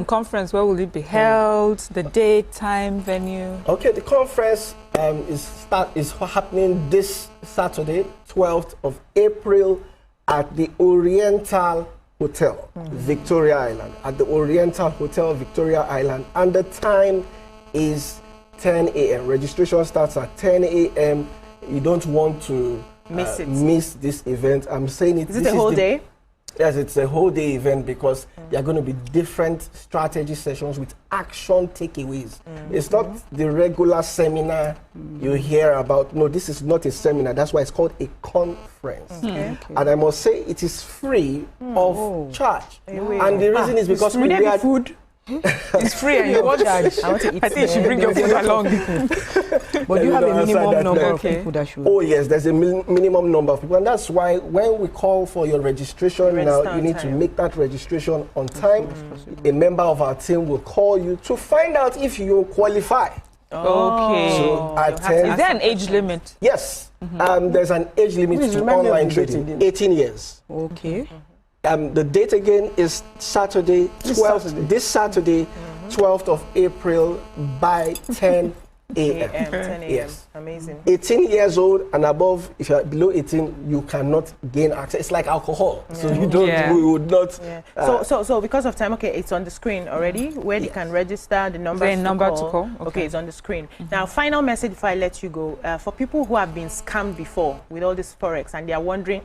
Conference, where will it be held? The date, time, venue? Okay, the conference is happening this Saturday, 12th of April, at the Oriental Hotel, Victoria Island. At the Oriental Hotel, Victoria Island, and the time is 10 a.m. Registration starts at 10 a.m. You don't want to miss this event. I'm saying it. Is it a whole day? Yes, it's a whole day event because there are going to be different strategy sessions with action takeaways. It's not the regular seminar you hear about. No, this is not a seminar. That's why it's called a conference. And I must say it is free of charge. And the reason is because we have food. It's free and you want charge. I think you should bring your food along. But you have a minimum number of people that should. Oh yes, there's a minimum number of people, and that's why when we call for your registration now, you need to make that registration on time. A member of our team will call you to find out if you qualify. Okay. So at 10, is there an age limit? Yes. There's an age limit to online trading. 18 years. Okay. The date again is Saturday, 12th, this Saturday, 12th of April by 10 a.m. 10 a.m. Yes. Amazing. 18 years old and above, if you're below 18, you cannot gain access. It's like alcohol. Yeah. So you don't, we would not. Yeah. So because of time, okay, it's on the screen already, where they can register, the number to call. Okay, it's on the screen. Now, final message before I let you go. For people who have been scammed before with all this Forex and they are wondering,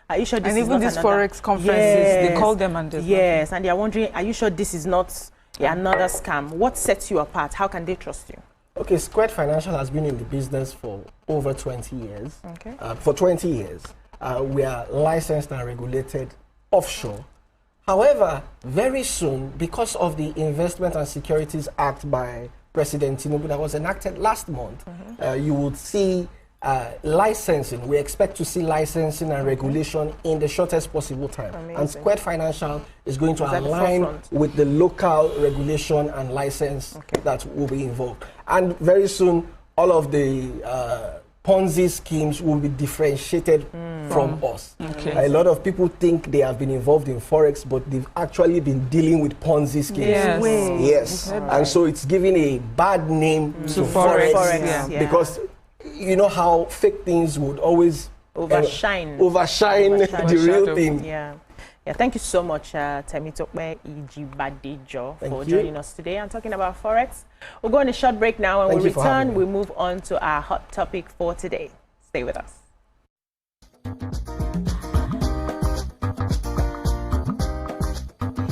are you sure this is not these another? Forex conferences, they call them and yes, and they are wondering, are you sure this is not another scam? What sets you apart? How can they trust you? Okay, Squared Financial has been in the business for over 20 years. Okay. For 20 years. We are licensed and regulated offshore. However, very soon, because of the Investment and Securities Act by President Tinubu that was enacted last month, you would see licensing. We expect to see licensing and regulation in the shortest possible time. Amazing. And Squared Financial is going to align with the local regulation and license that will be involved. And very soon, all of the Ponzi schemes will be differentiated from us. A lot of people think they have been involved in Forex, but they've actually been dealing with Ponzi schemes. Yes. And so it's giving a bad name to Forex. Because you know how fake things would always overshine the real thing. Yeah. Thank you so much, Temitope Ijibadejo, for joining us today and talking about Forex. We'll go on a short break now, and when we return, we move on to our hot topic for today. Stay with us.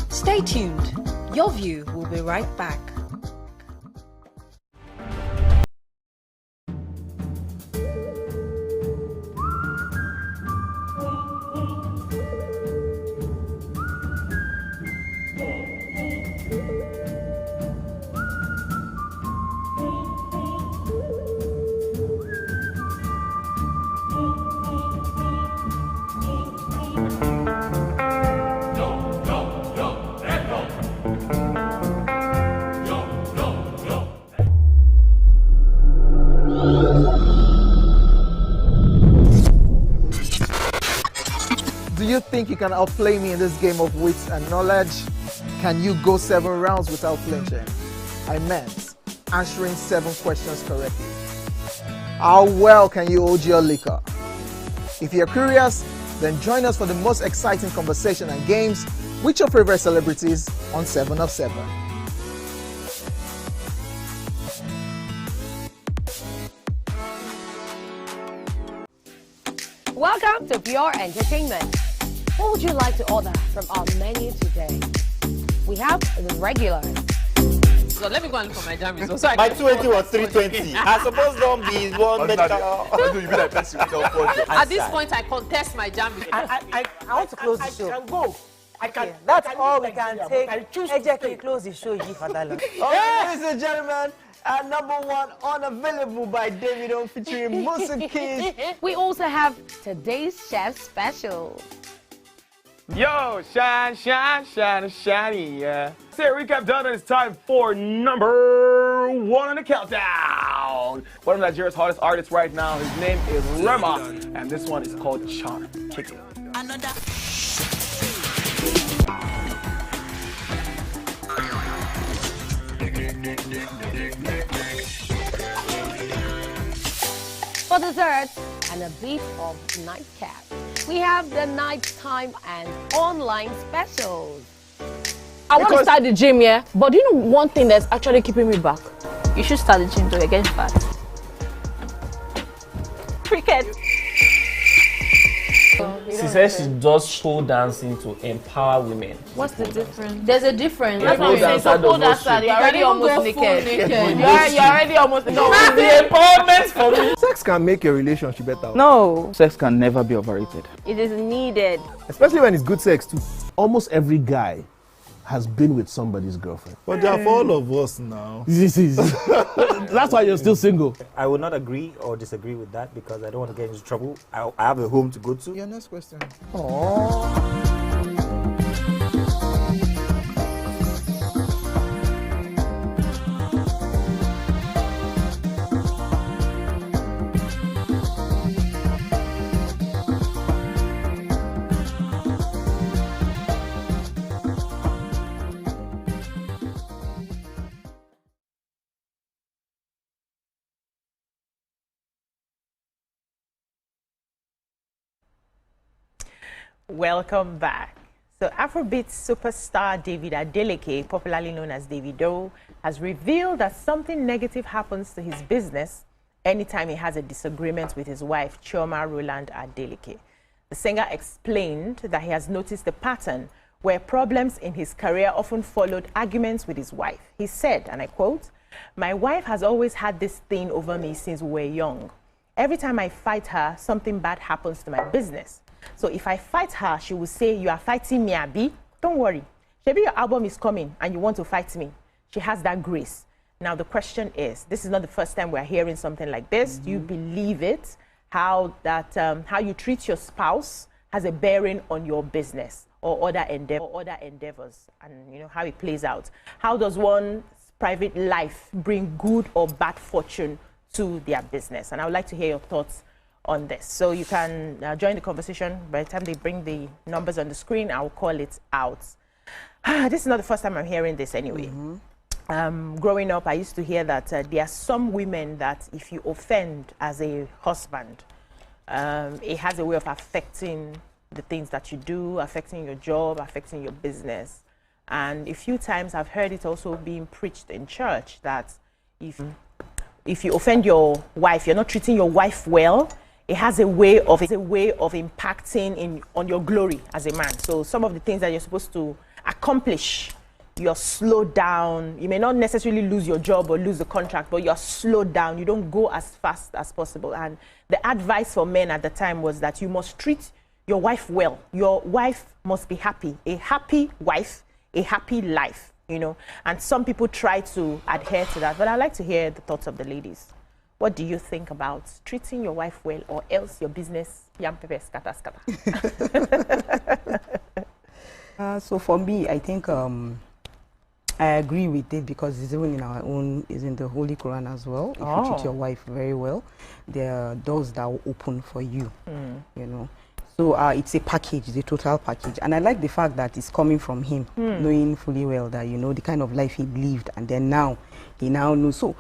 Stay tuned. Your View will be right back. Do you think you can outplay me in this game of wits and knowledge? Can you go 7 rounds without flinching? I meant answering 7 questions correctly. How well can you hold your liquor? If you're curious, then join us for the most exciting conversation and games with your favorite celebrities on 7 of 7. Welcome to Pure Entertainment. What would you like to order from our menu today? We have the regulars. So let me go and look for my jam results. My 280 was 320. I suppose don't be one medical. At this point, I contest my jam results. I want to close the show. I can go. I can. That's all we can take. Ejeki, close the show. Ladies and gentlemen, at #1 unavailable by Davido featuring Musiki. We also have today's chef special. Yo, shine, shine, shine, shiny, yeah. Say recap done, and it's time for #1 on the countdown. One of Nigeria's hottest artists right now, his name is Rema, and this one is called Charm. Kick it. Another. For dessert and a bit of nightcap, we have the nighttime and online specials. I want to start the gym, but do you know one thing that's actually keeping me back? You should start the gym to get fat. Cricket. She says she does pole dancing to empower women. What's the difference? There's a difference. That's what I'm saying. So pole dancer, you're already almost naked. You're already almost naked. No, it's the empowerment for me. Sex can make your relationship better. No. Sex can never be overrated. It is needed. Especially when it's good sex too. Almost every guy has been with somebody's girlfriend. But they are for all of us now. That's why you're still single. I would not agree or disagree with that because I don't want to get into trouble. I have a home to go to. Your next question. Aww. Welcome back. So Afrobeat superstar David Adeleke, popularly known as Davido, has revealed that something negative happens to his business anytime he has a disagreement with his wife, Chioma Roland Adeleke. The singer explained that he has noticed a pattern where problems in his career often followed arguments with his wife. He said, and I quote, "My wife has always had this thing over me since we were young. Every time I fight her, something bad happens to my business. So if I fight her, she will say, 'You are fighting me, Abi. Don't worry. Maybe your album is coming and you want to fight me.' She has that grace." Now the question is, this is not the first time we're hearing something like this. Do you believe it? How you treat your spouse has a bearing on your business or other endeavors, and you know how it plays out. How does one's private life bring good or bad fortune to their business? And I would like to hear your thoughts on this. So you can join the conversation. By the time they bring the numbers on the screen, I'll call it out. This is not the first time I'm hearing this anyway. Growing up, I used to hear that there are some women that if you offend as a husband, it has a way of affecting the things that you do, affecting your job, affecting your business. And a few times I've heard it also being preached in church that if you offend your wife, you're not treating your wife well, it has a way of impacting on your glory as a man. So some of the things that you're supposed to accomplish, you're slowed down. You may not necessarily lose your job or lose the contract, but you're slowed down. You don't go as fast as possible. And the advice for men at the time was that you must treat your wife well. Your wife must be happy. A happy wife, a happy life, you know. And some people try to adhere to that. But I'd like to hear the thoughts of the ladies. What do you think about treating your wife well, or else your business yam pepe scatter scatter? So for me, I think I agree with it, because it's even in our own, is in the Holy Quran as well. If you treat your wife very well, there are doors that will open for you, you know. So it's a package, it's a total package. And I like the fact that it's coming from him, knowing fully well that, you know, the kind of life he lived, and then now, he now knows. So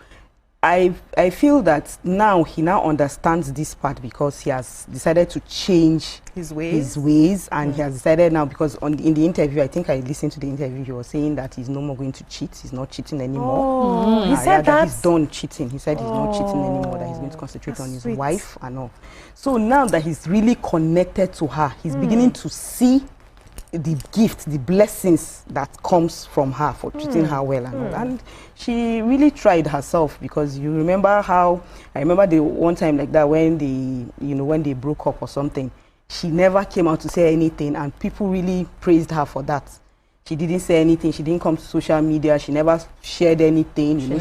I feel that now he now understands this part, because he has decided to change his ways, and he has decided now, because in the interview, I think I listened to the interview, he was saying that he's no more going to cheat. He's not cheating anymore. He said that? He's done cheating. He said he's not cheating anymore, that he's going to concentrate on his wife and all. So now that he's really connected to her, he's beginning to see the gift, the blessings that comes from her for treating her well and all. And she really tried herself, because you remember how, I remember the one time like that when they broke up or something, she never came out to say anything, and people really praised her for that. She didn't say anything. She didn't come to social media. She never shared anything. You know,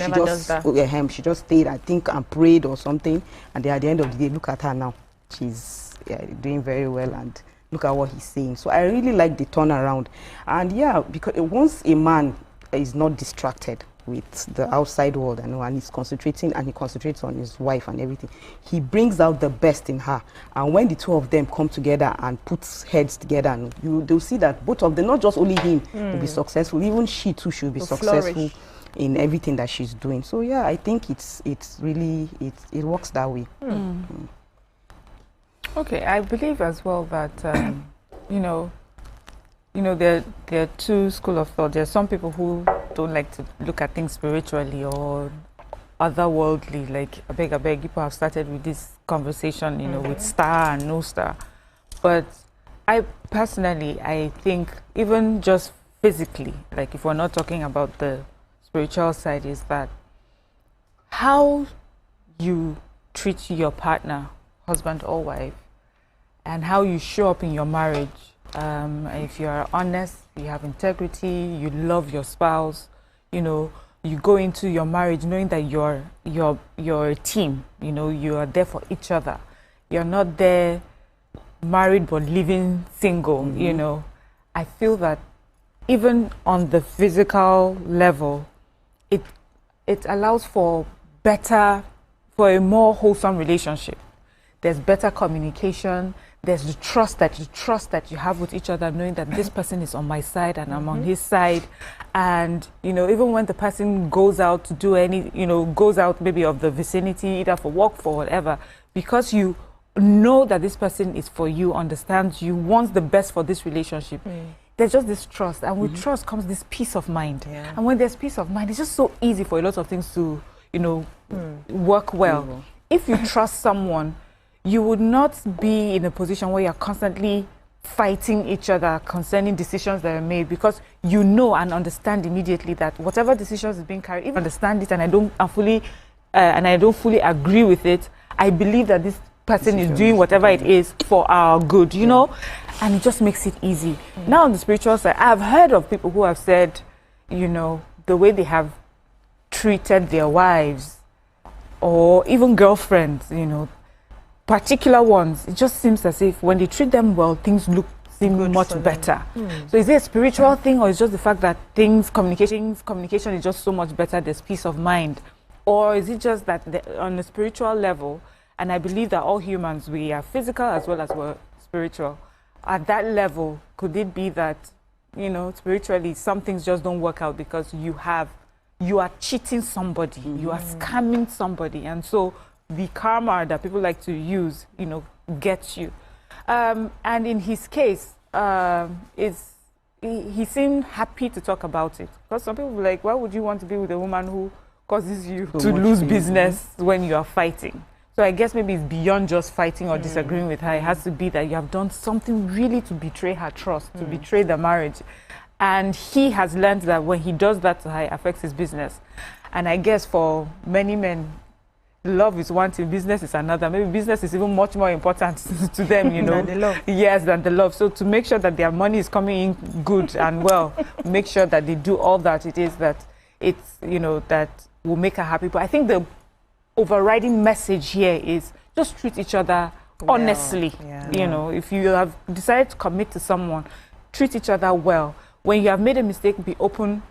she just stayed, I think, and prayed or something. And then at the end of the day, look at her now. She's doing very well, and look at what he's saying. So I really like the turnaround. And yeah, because once a man is not distracted with the outside world, and he's concentrating, and he concentrates on his wife and everything, he brings out the best in her. And when the two of them come together and put heads together, and they'll see that both of them, not just only him, will be successful, even she too should be successful in everything that she's doing. So yeah, I think it works that way. Okay, I believe as well that there are two schools of thought. There are some people who don't like to look at things spiritually or otherworldly. Like I beg, people have started with this conversation, with star and no star. But I personally, I think even just physically, like if we're not talking about the spiritual side, is that how you treat your partner, husband or wife, and how you show up in your marriage. If you are honest, you have integrity, you love your spouse, you go into your marriage knowing that you're a team, you are there for each other. You're not there married but living single, I feel that even on the physical level, it allows for a more wholesome relationship. There's better communication. There's the trust that you have with each other, knowing that this person is on my side and I'm on his side. And, even when the person goes out to do goes out maybe of the vicinity, either for work, for whatever, because you know that this person is for you, understands you, wants the best for this relationship. There's just this trust, and with trust comes this peace of mind. And when there's peace of mind, it's just so easy for a lot of things to, you know, work well. If you trust someone, you would not be in a position where you're constantly fighting each other concerning decisions that are made, because you know and understand immediately that whatever decisions is being carried, if I understand it and I don't fully agree with it, I believe that this person is doing whatever it is for our good, you know, and it just makes it easy. Now on the spiritual side, I've heard of people who have said, you know, the way they have treated their wives or even girlfriends, you know, particular ones, it just seems as if when they treat them well, things seem much better. So is it a spiritual thing, or is it just the fact that communication is just so much better, there's peace of mind? Or is it just that on a spiritual level, and I believe that all humans, we are physical as well as we're spiritual, at that level, could it be that, you know, spiritually some things just don't work out because you are cheating somebody, you are scamming somebody, and so the karma that people like to use, you know, gets you. And in his case, he seemed happy to talk about it, because some people were like, why would you want to be with a woman who causes you to lose business when you are fighting? So I guess maybe it's beyond just fighting or disagreeing with her. It has to be that you have done something really to betray her trust, to betray the marriage. And he has learned that when he does that to her, it affects his business. And I guess for many men, love is one thing, business is another. Maybe business is even much more important to them, you know. Than the love. Yes, than the love. So to make sure that their money is coming in good and well, make sure that they do all that it is that it's, you know, that will make her happy. But I think the overriding message here is just treat each other honestly. You know, if you have decided to commit to someone, treat each other well. When you have made a mistake, be open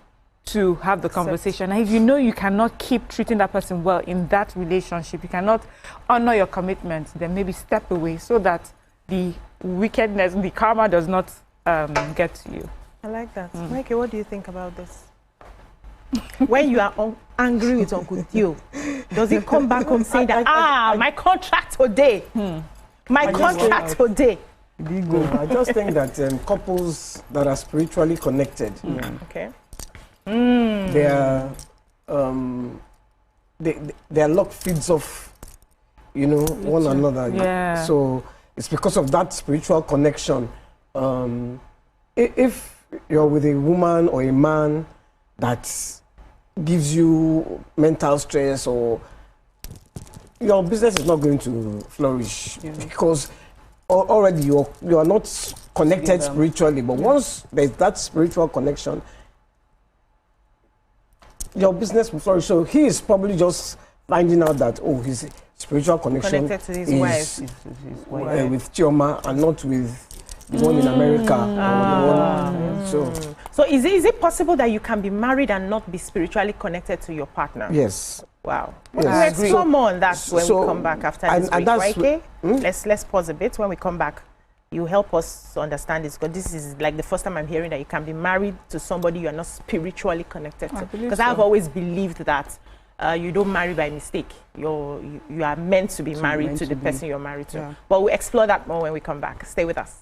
to have the conversation. And if you know you cannot keep treating that person well in that relationship, you cannot honor your commitment, then maybe step away so that the wickedness, the karma does not get to you. I like that. Mikey, what do you think about this? When you are angry with Uncle Theo, does he come back home saying that, my contract today, my contract today? I just think that couples that are spiritually connected, their luck feeds off, you know, one another. So it's because of that spiritual connection. If you're with a woman or a man that gives you mental stress, or your business is not going to flourish because already you are not connected spiritually. But once there's that spiritual connection, your business will flourish. So he is probably just finding out that, oh, his spiritual connection connected to his wife with Chioma and not with the one in America. So is it possible that you can be married and not be spiritually connected to your partner? Yes. Wow. Yes. We'll explore more on that when we come back after this break, right? Okay? Let's pause a bit. When we come back, you help us understand this, because this is like the first time I'm hearing that you can be married to somebody you are not spiritually connected to. Because I've always believed that you don't marry by mistake. You are meant to be married to the person you're married to. Yeah. But we'll explore that more when we come back. Stay with us.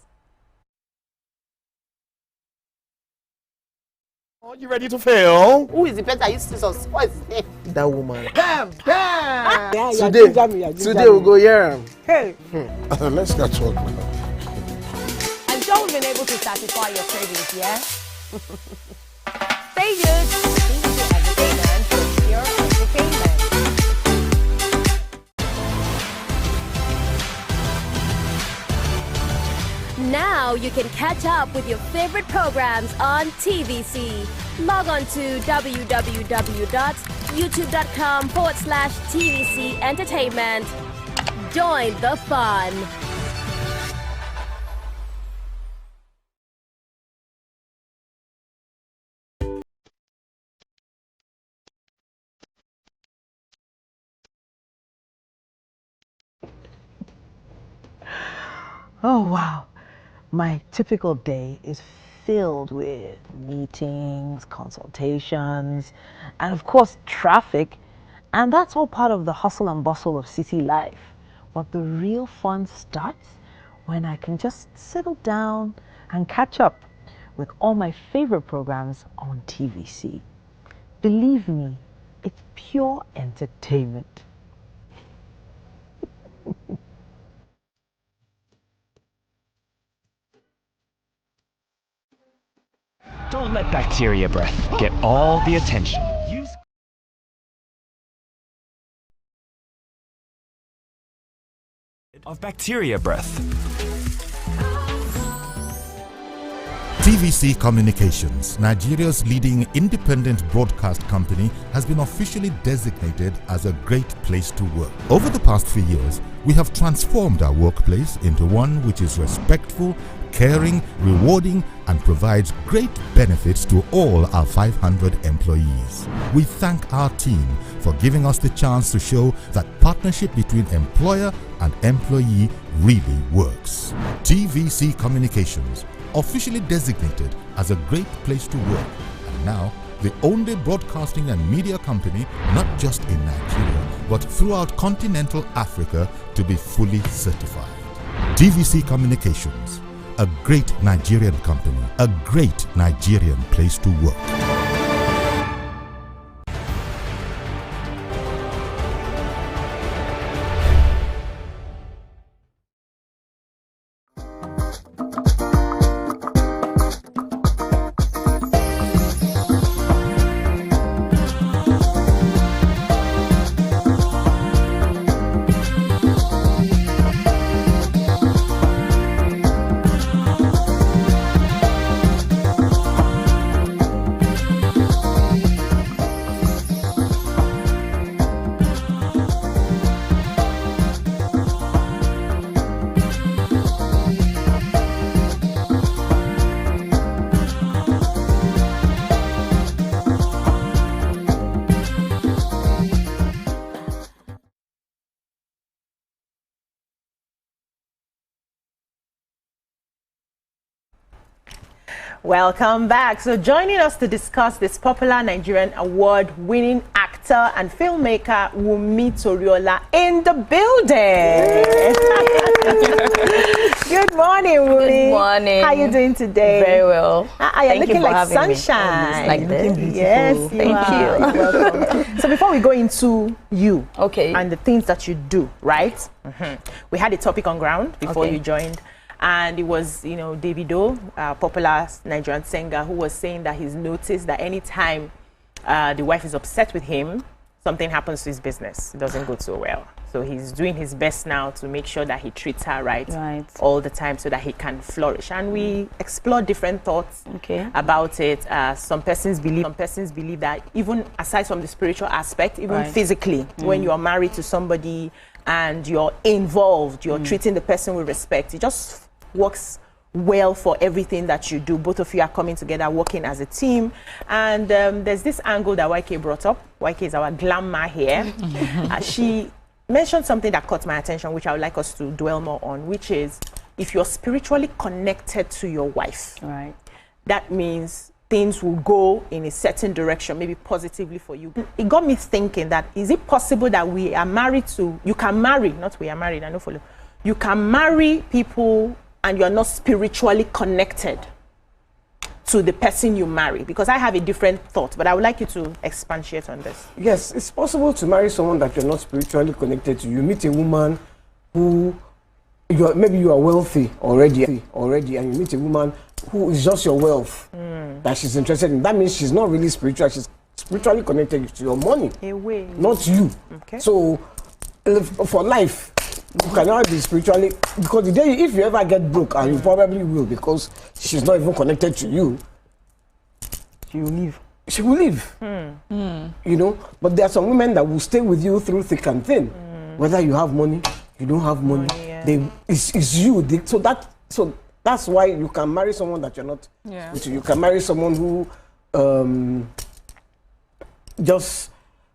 Are you ready to fail? Who is the better? You scissors. What is it? That woman. Bam! Bam! Today we'll go here. Hey. Let's get talk now. And so we've been able to satisfy your cravings, yeah? Stay good. TVC Entertainment for pure entertainment. Now you can catch up with your favorite programs on TVC. Log on to www.youtube.com/TVC Entertainment. Join the fun. Oh, wow. My typical day is filled with meetings, consultations, and of course, traffic. And that's all part of the hustle and bustle of city life. But the real fun starts when I can just settle down and catch up with all my favorite programs on TVC. Believe me, it's pure entertainment. Don't let bacteria breath get all the attention. Use of bacteria breath. TVC Communications, Nigeria's leading independent broadcast company, has been officially designated as a great place to work. Over the past few years, we have transformed our workplace into one which is respectful, caring, rewarding, and provides great benefits to all our 500 employees. We thank our team for giving us the chance to show that partnership between employer and employee really works. TVC Communications, officially designated as a great place to work, and now the only broadcasting and media company not just in Nigeria but throughout continental Africa to be fully certified. TVC Communications, a great Nigerian company, a great Nigerian place to work. Welcome back. So joining us to discuss this popular Nigerian award-winning actor and filmmaker Wunmi Toriola in the building. Good morning, Wunmi. Good morning. How are you doing today? Very well. You're looking like sunshine. Like this. Yes, Thank you. You're welcome. So before we go into you, okay, and the things that you do, right? We had a topic on ground before you joined. And it was, you know, Davido, a popular Nigerian singer, who was saying that he's noticed that anytime the wife is upset with him, something happens to his business. It doesn't go so well. So he's doing his best now to make sure that he treats her right all the time so that he can flourish. And we explore different thoughts about it. Some persons believe that even aside from the spiritual aspect, even physically, when you are married to somebody and you're involved, you're treating the person with respect, it just works well for everything that you do. Both of you are coming together, working as a team. And there's this angle that YK brought up. YK is our glamour here. She mentioned something that caught my attention, which I would like us to dwell more on, which is if you're spiritually connected to your wife, that means things will go in a certain direction, maybe positively for you. It got me thinking that, is it possible that we are married to, you can marry, not we are married, I know follow, you can marry people and you're not spiritually connected to the person you marry? Because I have a different thought, but I would like you to expatiate on this. Yes, it's possible to marry someone that you're not spiritually connected to. You meet a woman who, maybe you are wealthy already, and you meet a woman who is just your wealth that she's interested in. That means she's not really spiritual. She's spiritually connected to your money, not you. So for life, you cannot be spiritually, because the day if you ever get broke, and you probably will, because she's not even connected to you, she will leave. She will leave. You know, but there are some women that will stay with you through thick and thin, whether you have money, you don't have money. It's you. So that's why you can marry someone that you're not. You can marry someone who just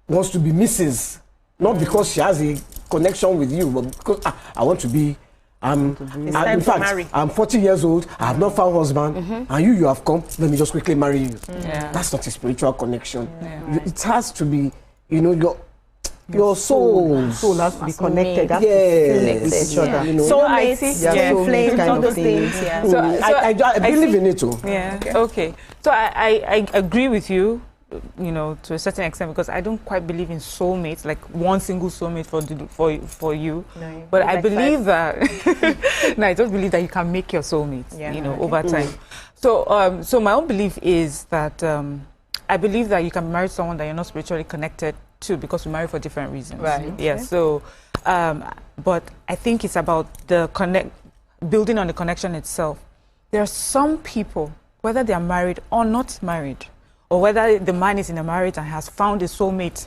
wants to be Mrs. Not because she has a connection with you, but because I want to be. In fact, I'm 40 years old. I have not found a husband, and you have come. Let me just quickly marry you. That's not a spiritual connection. It has to be, you know, Your soul has to be connected. Yes. Each other. You know. Soulmates, flames, all those things. Yeah. So I believe in it too. Yeah. Okay. So I agree with you, you know, to a certain extent, because I don't quite believe in soulmates, like one single soulmate for you. No, but I believe that no, I don't believe that you can make your soulmates, you know, over time. So so my own belief is that I believe that you can marry someone that you're not spiritually connected to, because we marry for different reasons. Right. Yeah. So but I think it's about the building on the connection itself. There are some people, whether they are married or not married, or whether the man is in a marriage and has found a soulmate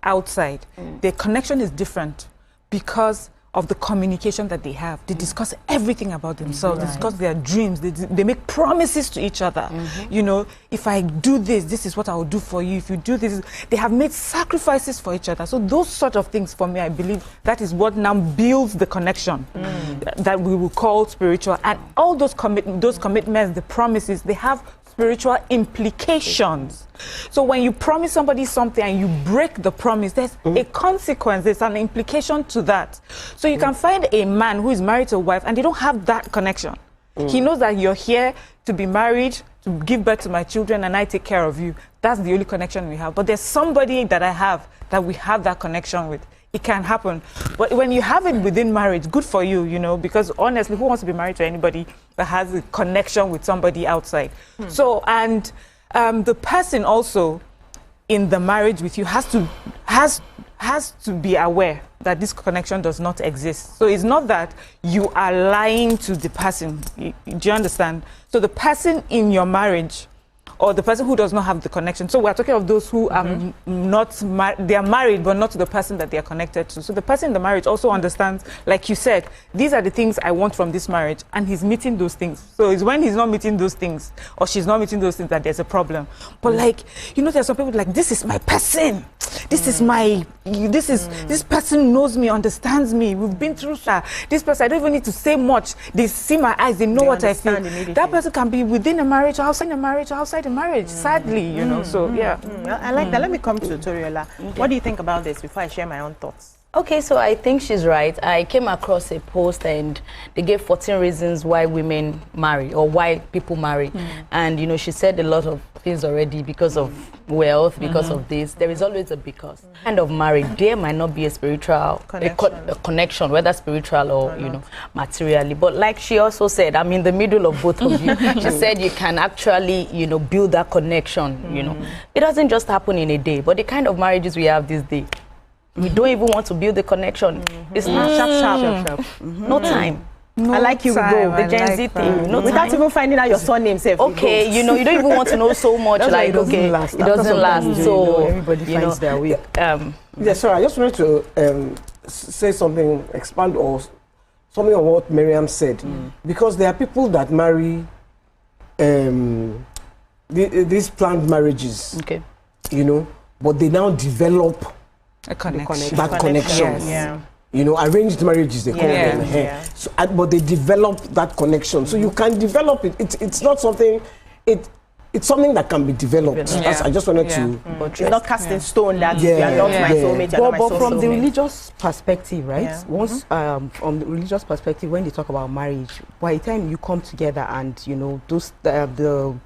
outside, their connection is different because of the communication that they have. They discuss everything about themselves. They discuss their dreams. They make promises to each other. You know, if I do this, this is what I will do for you. If you do this, they have made sacrifices for each other. So those sort of things, for me, I believe that is what now builds the connection that we will call spiritual. And all those commitments, the promises, they have spiritual implications. So when you promise somebody something and you break the promise, there's a consequence, there's an implication to that. So you can find a man who is married to a wife and they don't have that connection. He knows that you're here to be married, to give birth to my children, and I take care of you. That's the only connection we have. But there's somebody that I have that we have that connection with. It can happen. But when you have it within marriage, good for you, you know, because honestly, who wants to be married to anybody that has a connection with somebody outside? So, and the person also in the marriage with you has to be aware that this connection does not exist. So it's not that you are lying to the person. Do you understand? So the person in your marriage, or the person who does not have the connection. So we're talking of those who are not they are married, but not to the person that they are connected to. So the person in the marriage also understands, like you said, these are the things I want from this marriage, and he's meeting those things. So it's when he's not meeting those things, or she's not meeting those things, that there's a problem. But like, you know, there's some people like, this is my person. This is my, this person knows me, understands me. We've been through that. This person, I don't even need to say much. They see my eyes, they know what I feel. That person can be within a marriage, or outside a marriage, or outside a marriage, sadly, you know, so yeah. I like that. Let me come to Toriola. What do you think about this before I share my own thoughts? Okay, so I think she's right. I came across a post and they gave 14 reasons why women marry, or why people marry. And, you know, she said a lot of things already, because of wealth, because of this. There is always a because. Kind of marriage, there might not be a spiritual connection, whether spiritual or, you know, materially. But like she also said, I'm in the middle of both of you. She said you can actually, you know, build that connection, you know. It doesn't just happen in a day, but the kind of marriages we have this day, we don't even want to build the connection. It's not sharp. No time. No, I like you with go. The Gen Z thing. No without even finding out your surname. Okay, you know, you don't even want to know so much. That's like, it doesn't last. It doesn't last. So everybody finds their way. Yeah, sorry, I just wanted to say something, expand or something on what Miriam said, because there are people that marry these planned marriages. Okay, you know, but they now develop a connection. That connection. Yes. Yeah. You know, arranged marriages, they call them. Yeah. So, but they develop that connection. So you can develop it. It's not something, it's something that can be developed. I just wanted to... It's not cast in stone that you are not my soulmate, you are not my soulmate. But from the religious perspective, right? Once, from the religious perspective, when they talk about marriage, by the time you come together and, you know, those, you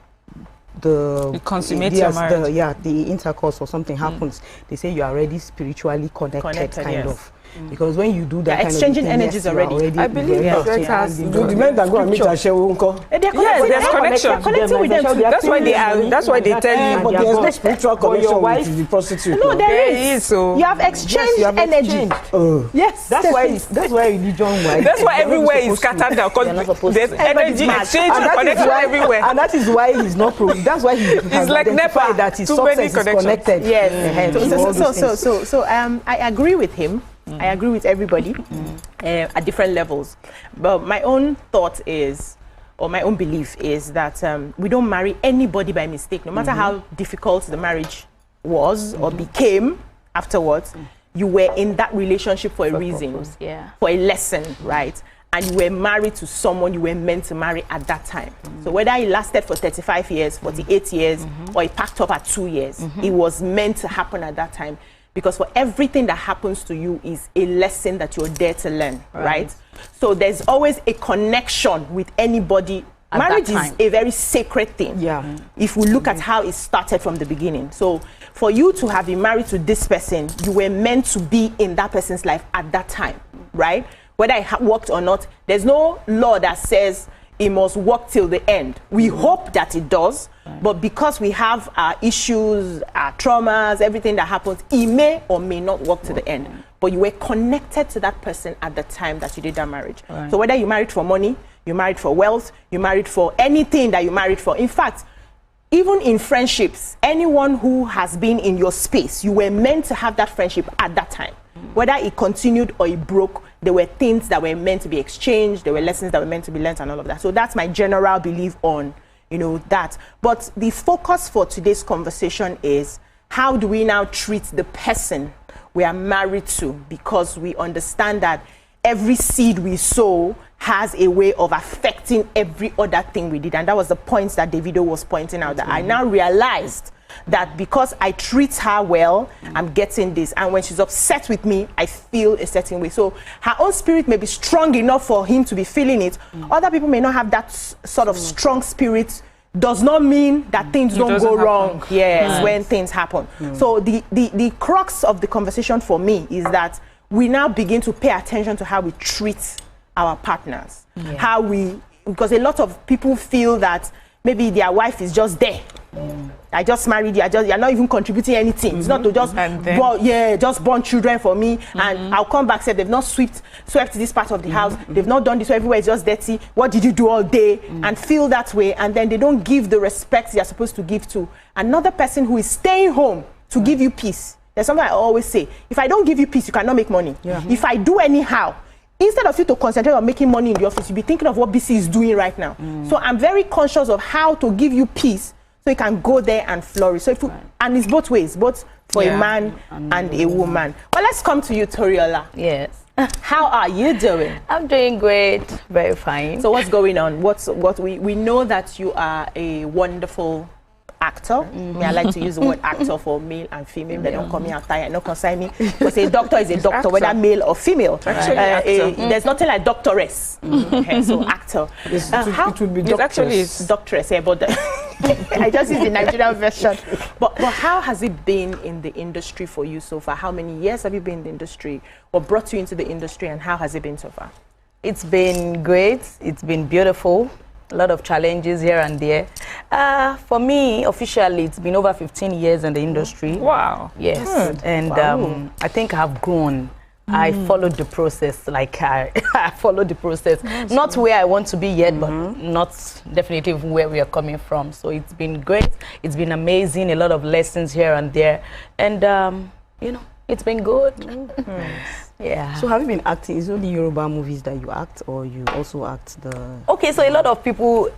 consummate your marriage. The intercourse or something happens, they say you are already spiritually connected kind of. Because when you do that, exchanging energies already. I believe that has. The men that go and meet Ashewo unko. There's connection. They're connecting with them too. That's why they are. That's why they tell you. But there's no spiritual connection with the prostitute. No, there is. So you have exchanged energy. Yes. That's why religion. That's why everywhere is scattered now. Because there's energy exchange connection everywhere. And that is why he's not. That's why he's like NEPA. That his success is connected. Yes. So I agree with him. I agree with everybody at different levels. But my own thought is, or my own belief is that we don't marry anybody by mistake. No matter how difficult the marriage was or became afterwards, you were in that relationship for a reason, for a lesson, right? And you were married to someone you were meant to marry at that time. So whether it lasted for 35 years, 48 years, or it packed up at 2 years, it was meant to happen at that time. because for everything that happens to you is a lesson that you're there to learn, right? So there's always a connection with anybody. Marriage is a very sacred thing. Yeah. If we look at how it started from the beginning. So for you to have been married to this person, you were meant to be in that person's life at that time, right? Whether it worked or not, there's no law that says it must work till the end. We hope that it does, but because we have our issues, our traumas, everything that happens, it may or may not work to the end. But you were connected to that person at the time that you did that marriage. So whether you married for money, you married for wealth, you married for anything that you married for. In fact, even in friendships, anyone who has been in your space, you were meant to have that friendship at that time. Whether it continued or it broke, there were things that were meant to be exchanged, there were lessons that were meant to be learned and all of that. So that's my general belief on, that. But the focus for today's conversation is, how do we now treat the person we are married to? Because we understand that every seed we sow has a way of affecting every other thing we did. And that was the points that Davido was pointing out, that I now realized that because I treat her well, I'm getting this. And when she's upset with me, I feel a certain way. So her own spirit may be strong enough for him to be feeling it. Other people may not have that sort of strong spirit. Does not mean that things don't go wrong when things happen. So the crux of the conversation for me is that we now begin to pay attention to how we treat our partners. Because a lot of people feel that maybe their wife is just there. I just married you, you're not even contributing anything. It's not to just just born children for me, and I'll come back, say they've not swept this part of the house, they've not done this, so everywhere is just dirty. What did you do all day? And feel that way, and then they don't give the respect they're supposed to give to another person who is staying home to give you peace. There's something I always say: if I don't give you peace, you cannot make money. If I do anyhow, instead of you to concentrate on making money in the office, you'll be thinking of what BC is doing right now. So I'm very conscious of how to give you peace so you can go there and flourish. So and it's both ways, both for a man and a woman. But let's come to you, Toriola. Yes. How are you doing? I'm doing great, very fine. So what's going on? We know that you are a wonderful actor. I like to use the word actor for male and female. They don't call me after, no concern me. Because a doctor is a doctor, whether male or female. There's nothing like doctoress. So actor. It would be doctoress. Actually, it's doctoress. But I just use the Nigerian version. But how has it been in the industry for you so far? How many years have you been in the industry? What brought you into the industry, and how has it been so far? It's been great. It's been beautiful. A lot of challenges here and there. For me, officially, it's been over 15 years in the industry. Wow. Yes. And I think I've grown. I followed the process, I followed the process. Not where I want to be yet, but not definitely where we are coming from. So it's been great. It's been amazing. A lot of lessons here and there. And, it's been good. Yeah. So have you been acting? Is it only Yoruba movies that you act, or you also act the... Okay, so a lot of people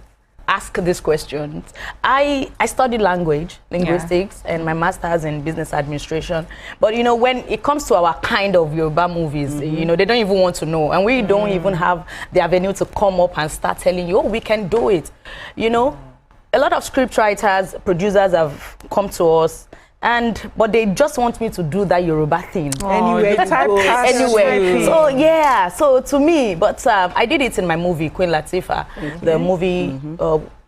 ask these questions. I studied linguistics, and my master's in business administration. But, when it comes to our kind of Yoruba movies, they don't even want to know. And we don't even have the avenue to come up and start telling you, oh, we can do it. A lot of script writers, producers have come to us, but they just want me to do that Yoruba thing. Anywhere. So to me, but I did it in my movie, Queen Latifah. The movie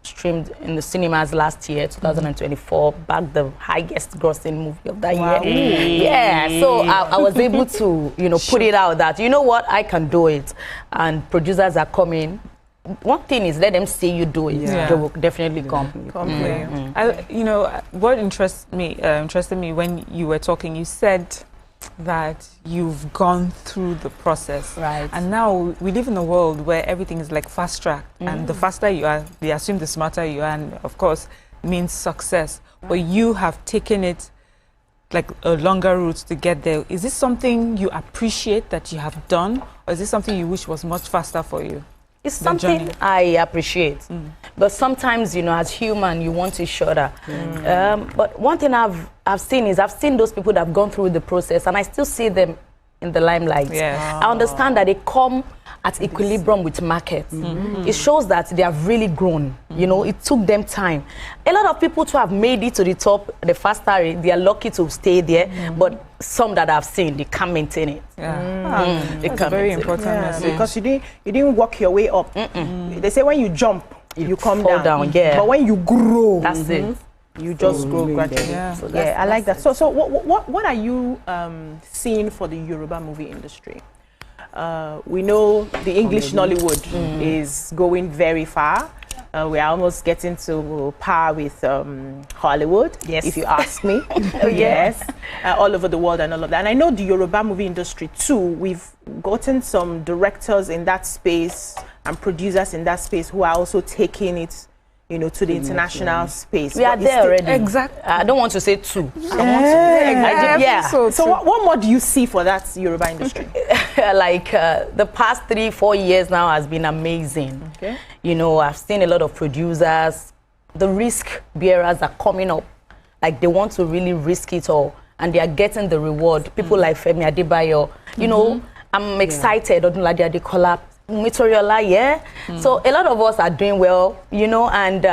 streamed in the cinemas last year, 2024, back the highest grossing movie of that year. Yeah, so I was able to, put it out that, you know what, I can do it. And producers are coming. One thing is, let them see you do it. They will definitely come. What interested me when you were talking, you said that you've gone through the process. Right. And now we live in a world where everything is like fast track. And the faster you are, they assume the smarter you are, and of course means success. But you have taken it like a longer route to get there. Is this something you appreciate that you have done, or is this something you wish was much faster for you? It's something I appreciate. But sometimes, as human, you want it shorter. But one thing I've seen those people that have gone through the process, and I still see them in the limelight. I understand that they come at equilibrium with market. It shows that they have really grown. You know, it took them time. A lot of people too have made it to the top the faster. They are lucky to stay there, but some that I've seen, they can't maintain it. That's a very important message. Because you didn't work your way up. They say when you jump, you come fall down. Yeah. But when you grow, that's it. You just grow gradually. So I like that. So what are you seeing for the Yoruba movie industry? We know the English Nollywood is going very far. We're almost getting to par with Hollywood, if you ask me. Yes, all over the world and all of that. And I know the Yoruba movie industry too, we've gotten some directors in that space and producers in that space who are also taking it, you know, to the international space. We are there already. Exactly. I don't want to say two. So what more do you see for that Yoruba industry? Like the past 3-4 years now has been amazing. Okay. You know, I've seen a lot of producers. The risk bearers are coming up. Like they want to really risk it all, and they are getting the reward. People like Femi Adebayo. You know, I'm excited. Odunlade Adekola, Toriola, So a lot of us are doing well, you know, and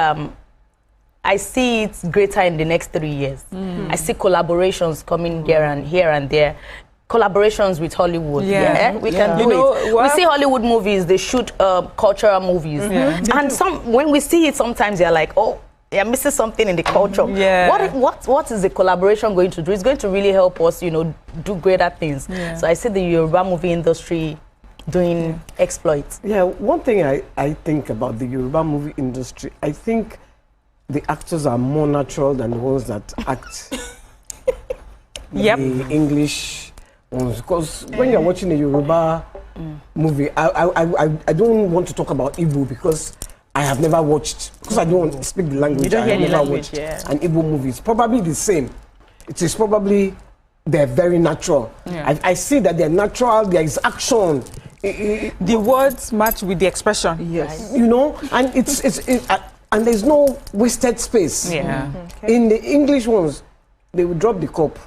I see it greater in the next 3 years. I see collaborations coming here and there. Collaborations with Hollywood. We can do it. We see Hollywood movies, they shoot cultural movies. And when we see it, sometimes they're like, oh, they're missing something in the culture. What is the collaboration going to do? It's going to really help us, you know, do greater things. So I see the Yoruba movie industry doing exploits. One thing I think about the Yoruba movie industry, I think the actors are more natural than the ones that act the English ones. Because when you're watching a Yoruba movie, I don't want to talk about Igbo because I have never watched, because I don't speak the language. You don't hear the language, an Igbo movie. It's probably the same. It is probably, they're very natural. I see that they're natural, there is action. The words match with the expression. Yes. You know, and and there's no wasted space. In the English ones, they will drop the cup.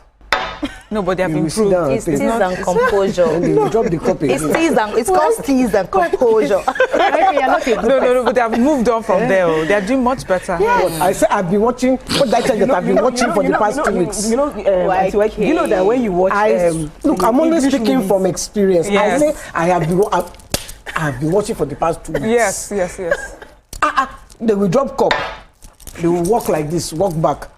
No, but they have improved. It's tease and composure. And they will drop the cup again. It's called tease and composure. No, but they have moved on from there. They are doing much better. I said I've been watching. What did I tell you that I've been watching for the past 2 weeks? You know that when you watch. Look, I'm only speaking from experience. I say I have been watching for the past 2 weeks. Yes. They will drop cup. They will walk like this, walk back,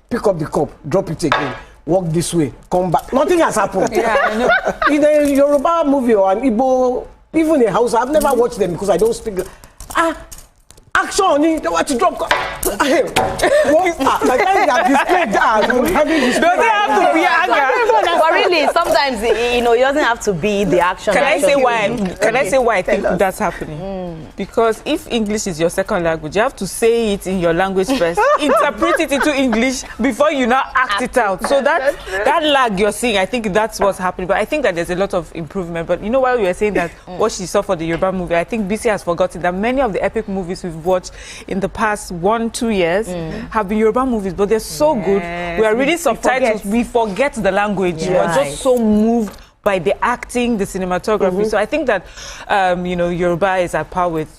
pick up the cup, drop it again, walk this way, come back. Nothing has happened. I know. In a Yoruba movie or an Igbo, even a house, I've never watched them because I don't speak. Action! They want to drop. Like that, displayed that. Doesn't have to be anger. But really, sometimes you know, it doesn't have to be the action. Can I say why I think that's happening? Because if English is your second language, you have to say it in your language first, interpret it into English before you now act it out. So that lag you're seeing, I think that's what's happening. But I think that there's a lot of improvement. But you know, while you were saying that what she saw for the Yoruba movie, I think BC has forgotten that many of the epic movies we've watched in the past 1-2 years have been Yoruba movies, but they're so good. We are reading subtitles. We forget the language. We are just so moved by the acting, the cinematography. So I think that you know, Yoruba is at par with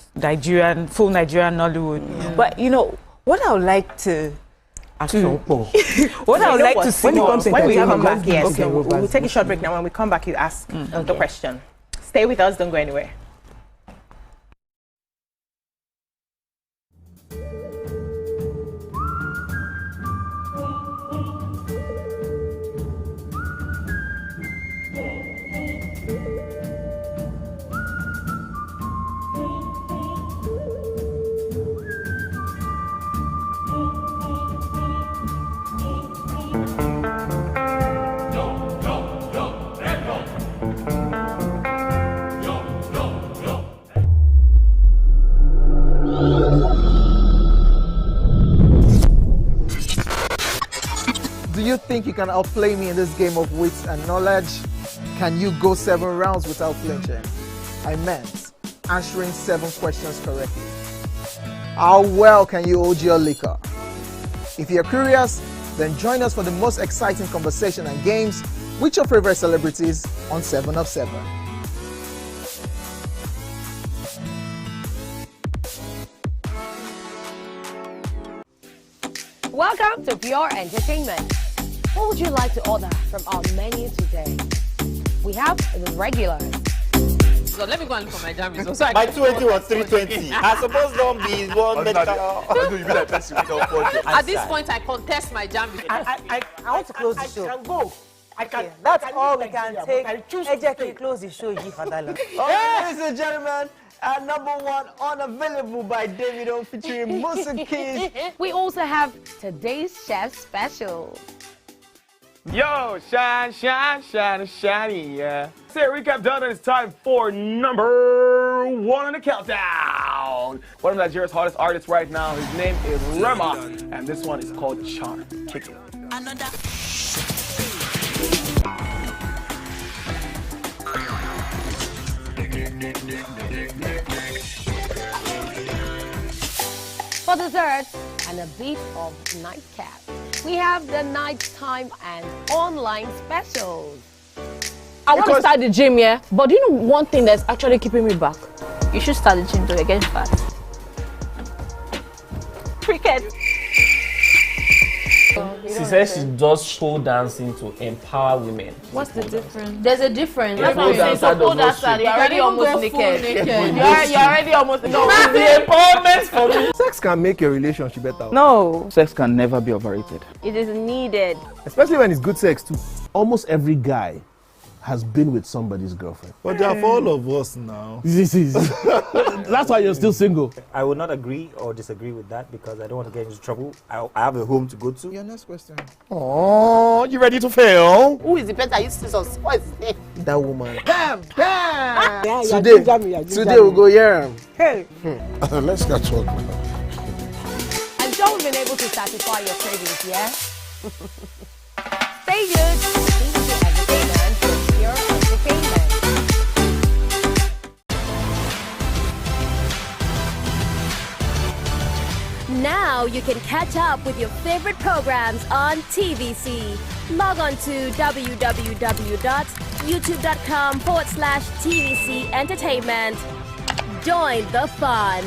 full Nigerian Nollywood. But you know what I would like to. What I would like to see when we come back, we'll take a short break now. When we come back, you ask the question. Stay with us. Don't go anywhere. Do you think you can outplay me in this game of wits and knowledge? Can you go 7 rounds without flinching? I meant answering 7 questions correctly. How well can you hold your liquor? If you're curious, then join us for the most exciting conversation and games with your favorite celebrities on 7 of 7. Welcome to Pure Entertainment. What would you like to order from our menu today? We have the regulars. So let me go and look for my jam results. So My 280 was 320. I suppose don't be one medical. At this point, I contest my jam results. I want to close the show. I can go. I can. That's all we can take. I choose Ejeki, close the show, Fadala. Ladies and gentlemen, number one unavailable by Davido featuring Musa Keys. We also have today's chef special. Yo, shine, shine, shine, shiny, yeah. Say recap done, and it's time for number 1 on the countdown. One of Nigeria's hottest artists right now, his name is Rema, and this one is called Charm. Kick it. Another. For dessert and a bit of nightcap, we have the nighttime and online specials. I want to start the gym, yeah? But do you know one thing that's actually keeping me back? You should start the gym to get fat. Cricket. She says she does pole dancing to empower women. What's the difference? There's a difference. That's what I'm saying. So pole dancer, you're already almost naked. You're already almost naked. No, it's the empowerment for me. Sex can make your relationship better. No. Sex can never be overrated. It is needed. Especially when it's good sex too. Almost every guy has been with somebody's girlfriend. But they are for all of us now. That's why you're still single. I would not agree or disagree with that because I don't want to get into trouble. I have a home to go to. Your next question. Oh, you ready to fail? Who is the better? You scissors. What is his name? That woman. Bam! Bam! Today we'll go here. Hey! Let's get to work now. I'm sure we've been able to satisfy your cravings, yeah? Stay good. Entertainment for Pure Entertainment. Now you can catch up with your favorite programs on TVC. Log on to www.youtube.com/TVC Entertainment. Join the fun.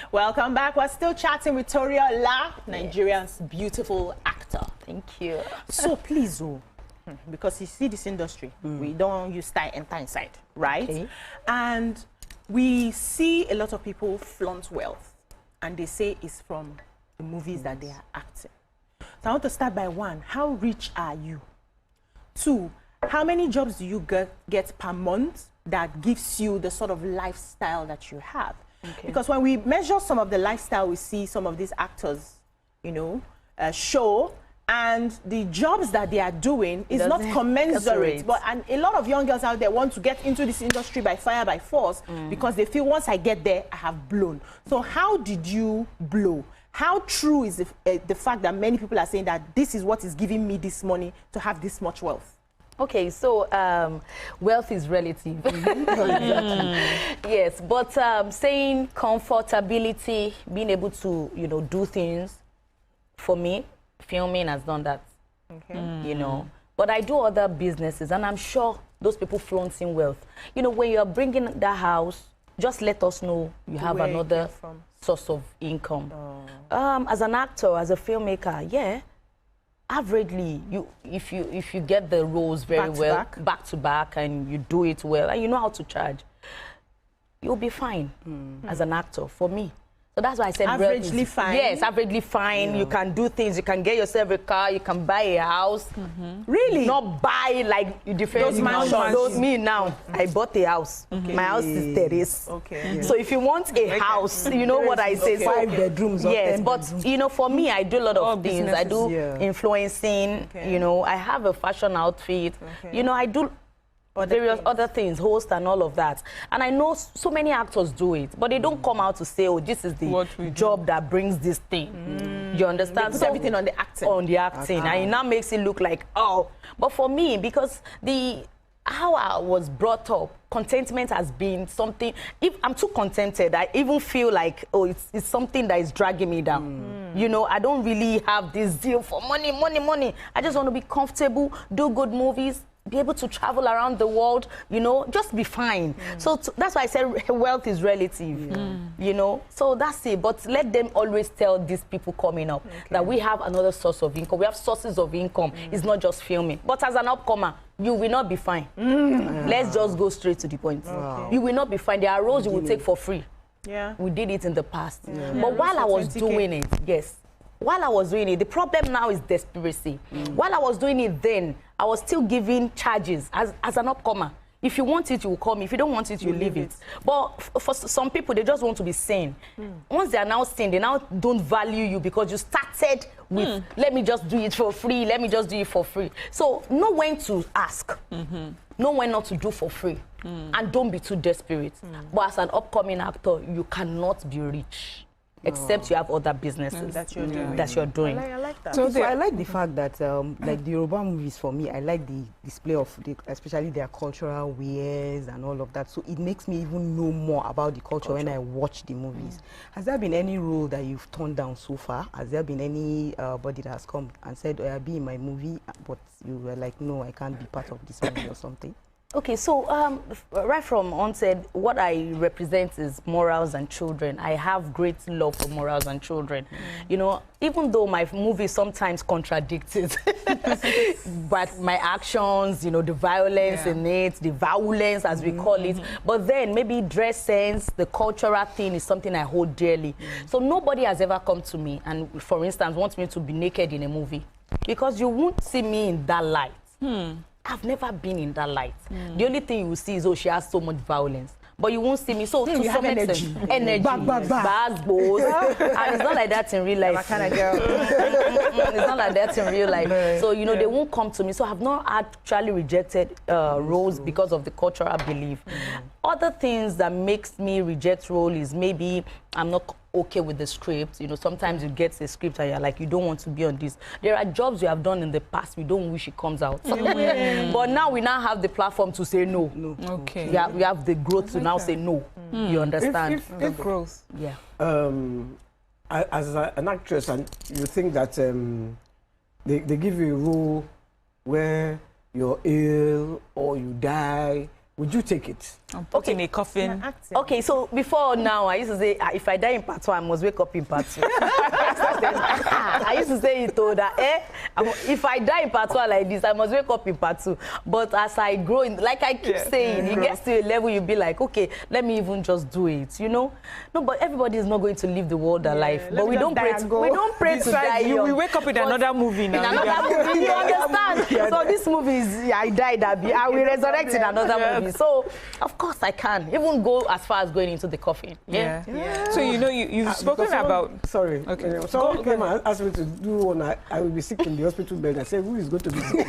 Welcome back. We're still chatting with Toriola, Nigerian's beautiful actor. Thank you. So please, because you see this industry, we don't use style enter inside, right? Okay. And we see a lot of people flaunt wealth, and they say it's from the movies that they are acting. So I want to start by 1, how rich are you? 2, how many jobs do you get per month that gives you the sort of lifestyle that you have? Okay. Because when we measure some of the lifestyle we see some of these actors, show, and the jobs that they are doing is not commensurate. But a lot of young girls out there want to get into this industry by fire, by force, because they feel once I get there, I have blown. So how did you blow? How true is the fact that many people are saying that this is what is giving me this money to have this much wealth? Okay, so wealth is relative. Yes, but saying comfortability, being able to, do things, for me, filming has done that. Okay. But I do other businesses, and I'm sure those people flaunting wealth. When you're bringing that house, just let us know you have another source of income. As an actor, as a filmmaker, yeah. Averagely, if you get the roles very well, back to back, and you do it well, and you know how to charge, you'll be fine as an actor. For me, so that's why I said averagely fine. Yes, averagely fine. Yeah. You can do things. You can get yourself a car. You can buy a house. Really? Not buy like different mansions. Me now, I bought a house. Okay. My house is terrace. Okay. Yeah. So if you want a house, you know what I say. Okay. 5 bedrooms. Yes, but for me, I do a lot of things. I do influencing. Okay. I have a fashion outfit. Okay. I do various other things, host and all of that. And I know so many actors do it, but they don't come out to say, oh, this is the job that brings this thing. You understand? They put everything on the acting. On the acting. And it now makes it look like, oh. But for me, because how I was brought up, contentment has been something. If I'm too contented, I even feel like, oh, it's something that is dragging me down. You know, I don't really have this zeal for money. I just want to be comfortable, do good movies, be able to travel around the world, you know, just be fine. So that's why I said wealth is relative, you know. So that's it. But let them always tell these people coming up that we have another source of income. We have sources of income. It's not just filming. But as an upcomer, you will not be fine. Let's just go straight to the point. You will not be fine. There are roles you will take for free. We did it in the past. But while I was doing it, while I was doing it, the problem now is desperation. While I was doing it then, I was still giving charges as an upcomer. If you want it, you will call me. If you don't want it, you leave it. But for some people, they just want to be seen. Once they are now seen, they now don't value you because you started with, let me just do it for free. Let me just do it for free. So know when to ask. Know when not to do for free. And don't be too desperate. But as an upcoming actor, you cannot be rich. Except you have other businesses that you're doing. I like that. So I like the fact that, like the Yoruba movies, for me, I like the display of, especially their cultural wares and all of that. So it makes me even know more about the culture when I watch the movies. Has there been any role that you've turned down so far? Has there been anybody that has come and said, oh, I'll be in my movie, but you were like, no, I can't be part of this movie or something? Okay, so right from onset, what I represent is morals and children. I have great love for morals and children. You know, even though my movie sometimes contradicts it, but my actions, you know, the violence in it, the violence as we call it, but then maybe dress sense, the cultural thing is something I hold dearly. So nobody has ever come to me and, for instance, wants me to be naked in a movie because you won't see me in that light. I've never been in that light. The only thing you will see is, oh, she has so much violence. But you won't see me. So to some extent, energy, bags, bows. And it's not like that in real life. Kind of girl. It's not like that in real life. So, you know, they won't come to me. So I've not actually rejected roles because of the cultural belief. Other things that makes me reject role is maybe I'm not okay with the script. You know, sometimes you get the script and you're like, you don't want to be on this. There are jobs you have done in the past, we don't wish it comes out. But now we now have the platform to say no. Okay. We have the growth to now say no. You understand? If growth. Yeah. As an actress, and you think that they give you a role where you're ill or you die, would you take it? I'm putting a coffin. Okay, so before now, I used to say, if I die in part 1, I must wake up in part 2. I used to say it to that, if I die in part 1 like this, I must wake up in part 2. But as I grow, like I keep saying, it gets to a level you'll be like, okay, let me even just do it, you know? No, but everybody is not going to live the world alive. But we don't pray to die young. We wake up in another movie now. In another movie, you understand? So this movie is, I died, I will resurrect in another movie. So, of course I can even go as far as going into the coffin. So you know you've spoken about. Sorry. Okay. Someone came and asked me to do one. I will be sick in the hospital bed. I said, who is going to be sick?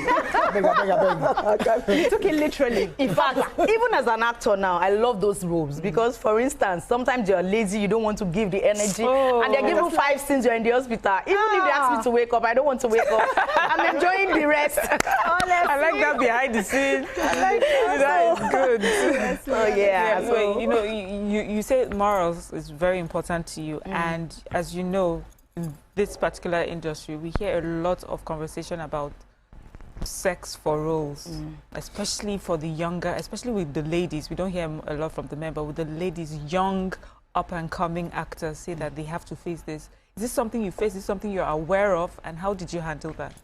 You took it literally. In fact, even as an actor now, I love those roles because, for instance, sometimes you're lazy, you don't want to give the energy, and they're giving 5 scenes you're in the hospital. Even if they ask me to wake up, I don't want to wake up. I'm enjoying the rest. I like that behind the scenes. I like that. It's good. So you know, you say morals is very important to you, and as you know, in this particular industry, we hear a lot of conversation about sex for roles, especially for the younger, especially with the ladies. We don't hear a lot from the men, but with the ladies, young, up-and-coming actors say that they have to face this. Is this something you face? Is this something you're aware of? And how did you handle that?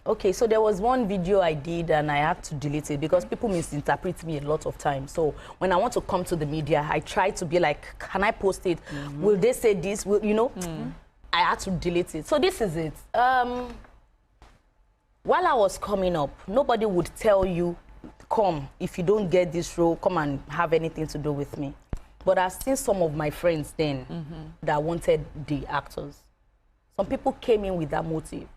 Okay, so there was one video I did and I had to delete it because people misinterpret me a lot of times. So when I want to come to the media, I try to be like, can I post it? Will they say this? Will, you know? I had to delete it. So this is it. While I was coming up, nobody would tell you, come, if you don't get this role, come and have anything to do with me. But I've seen some of my friends then that wanted the actors. Some people came in with that motive.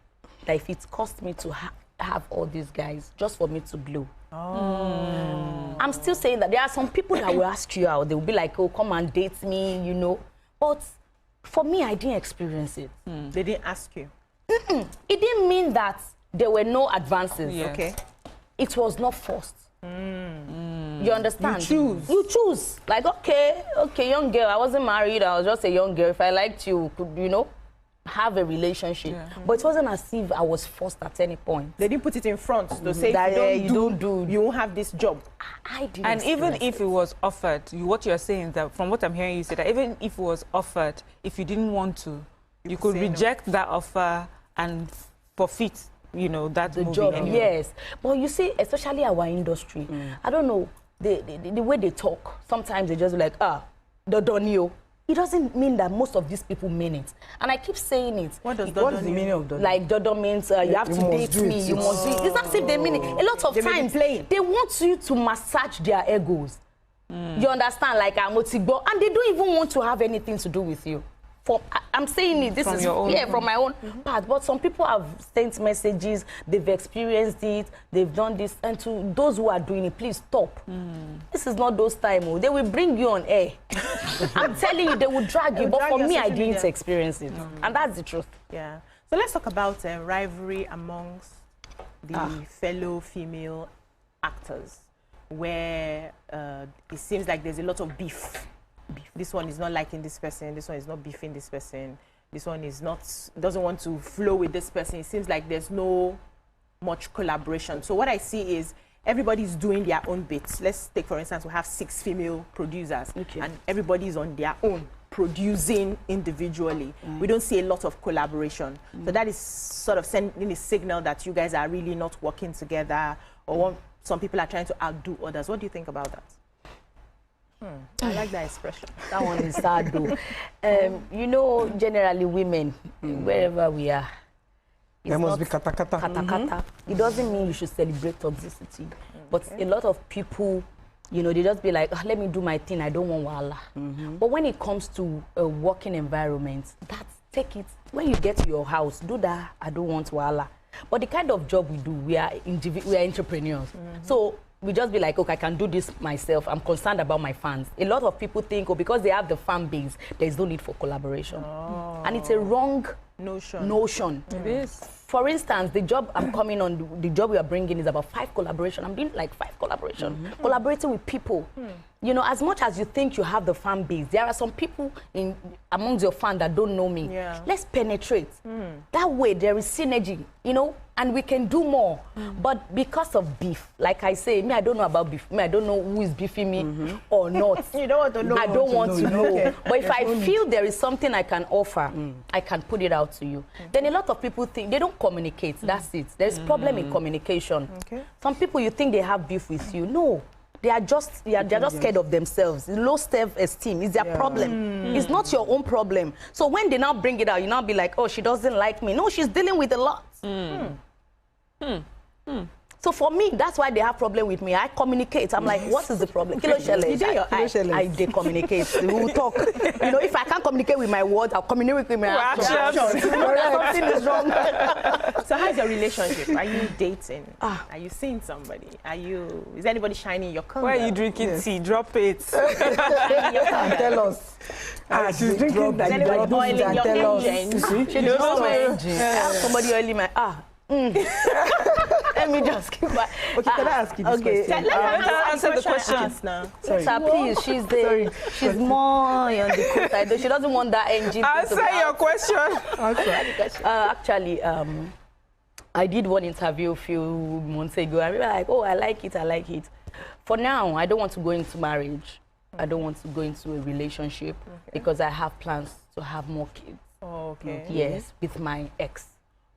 That if it cost me to have all these guys just for me to blow. I'm still saying that there are some people that will ask you out. They will be like, oh, come and date me, you know. But For me, I didn't experience it. They didn't ask you? It didn't mean that there were no advances. Yeah. Okay. It was not forced. You understand? You choose. You choose. Like, okay, young girl, I wasn't married, I was just a young girl. If I liked you, could, you know, have a relationship. Yeah. But it wasn't as if I was forced at any point. They didn't put it in front to say, that if you don't do, you won't have this job. I didn't. And even if it was offered, what you're saying is that, from what I'm hearing you say, that even if it was offered, if you didn't want to, you could reject that offer and forfeit, you know, that the movie job. anyway. Yes. But you see, especially our industry, I don't know, the way they talk, sometimes they just like, the donio. It doesn't mean that most of these people mean it. And I keep saying it. What is the meaning of dodo? Like dodo means you have to date me, you must do it. It's not as if they mean it. A lot of times, they want you to massage their egos. You understand? Like I'm Otigbo, and they don't even want to have anything to do with you. I'm saying it, this is from my own part, but some people have sent messages, they've experienced it, they've done this, and to those who are doing it, please stop. This is not those times. They will bring you on air. I'm telling you, they will drag you, but for me, I didn't experience it, and that's the truth. Yeah. So let's talk about rivalry amongst the fellow female actors, where it seems like there's a lot of beef. This one is not liking this person, this one is not beefing this person, this one is not, doesn't want to flow with this person. It seems like there's no much collaboration. So what I see is everybody's doing their own bits. Let's take, for instance, we have 6 female producers, and everybody's on their own, producing individually. We don't see a lot of collaboration. So that is sort of sending a signal that you guys are really not working together, or some people are trying to outdo others. What do you think about that? I like that expression. That one is sad though. You know, generally women, wherever we are, there must be kata kata. Kata kata. It doesn't mean you should celebrate toxicity. But a lot of people, you know, they just be like, let me do my thing, I don't want wahala. But when it comes to a working environment, take it. When you get to your house, do that, I don't want wahala. But the kind of job we do, we are entrepreneurs. So we just be like, okay, I can do this myself. I'm concerned about my fans. A lot of people think, because they have the fan base, there's no need for collaboration. And it's a wrong notion. It is. For instance, the job I'm coming on, the job we are bringing is about 5 collaboration. I'm doing like 5 collaboration, collaborating with people. You know, as much as you think you have the fan base, there are some people amongst your fans that don't know me. Let's penetrate. That way there is synergy, you know, and we can do more. But because of beef, like I say, me, I don't know about beef. Me, I don't know who is beefing me or not. You don't want to know. I don't want to know. But if I feel there is something I can offer, I can put it out to you. Then a lot of people think they don't communicate. That's it. There's problem in communication. Some people, you think they have beef with you. No. They are just scared of themselves. Low self-esteem is their problem. It's not your own problem. So when they now bring it out, you now be like, oh, she doesn't like me. No, she's dealing with a lot. So for me, that's why they have problem with me. I communicate. I'm like, what is the problem? I communicate. We will talk. You know, if I can't communicate with my words, I'll communicate with my actions. Something is wrong. So how's your relationship? Are you dating? Are you seeing somebody? Is anybody shining your color? Why are you drinking tea? Drop it. Tell us. She's drinking that. Is anybody oiling your engine? She knows my engine. I have somebody oiling my Let me just keep my. Okay, can I ask you this question? Let her answer the questions now. Sorry. Sir, please, she's more on the cool side. She doesn't want that engine. Answer your question. Actually, I did one interview a few months ago. I was like, oh, I like it. For now, I don't want to go into marriage. I don't want to go into a relationship because I have plans to have more kids. Oh, okay. Yes, with my ex.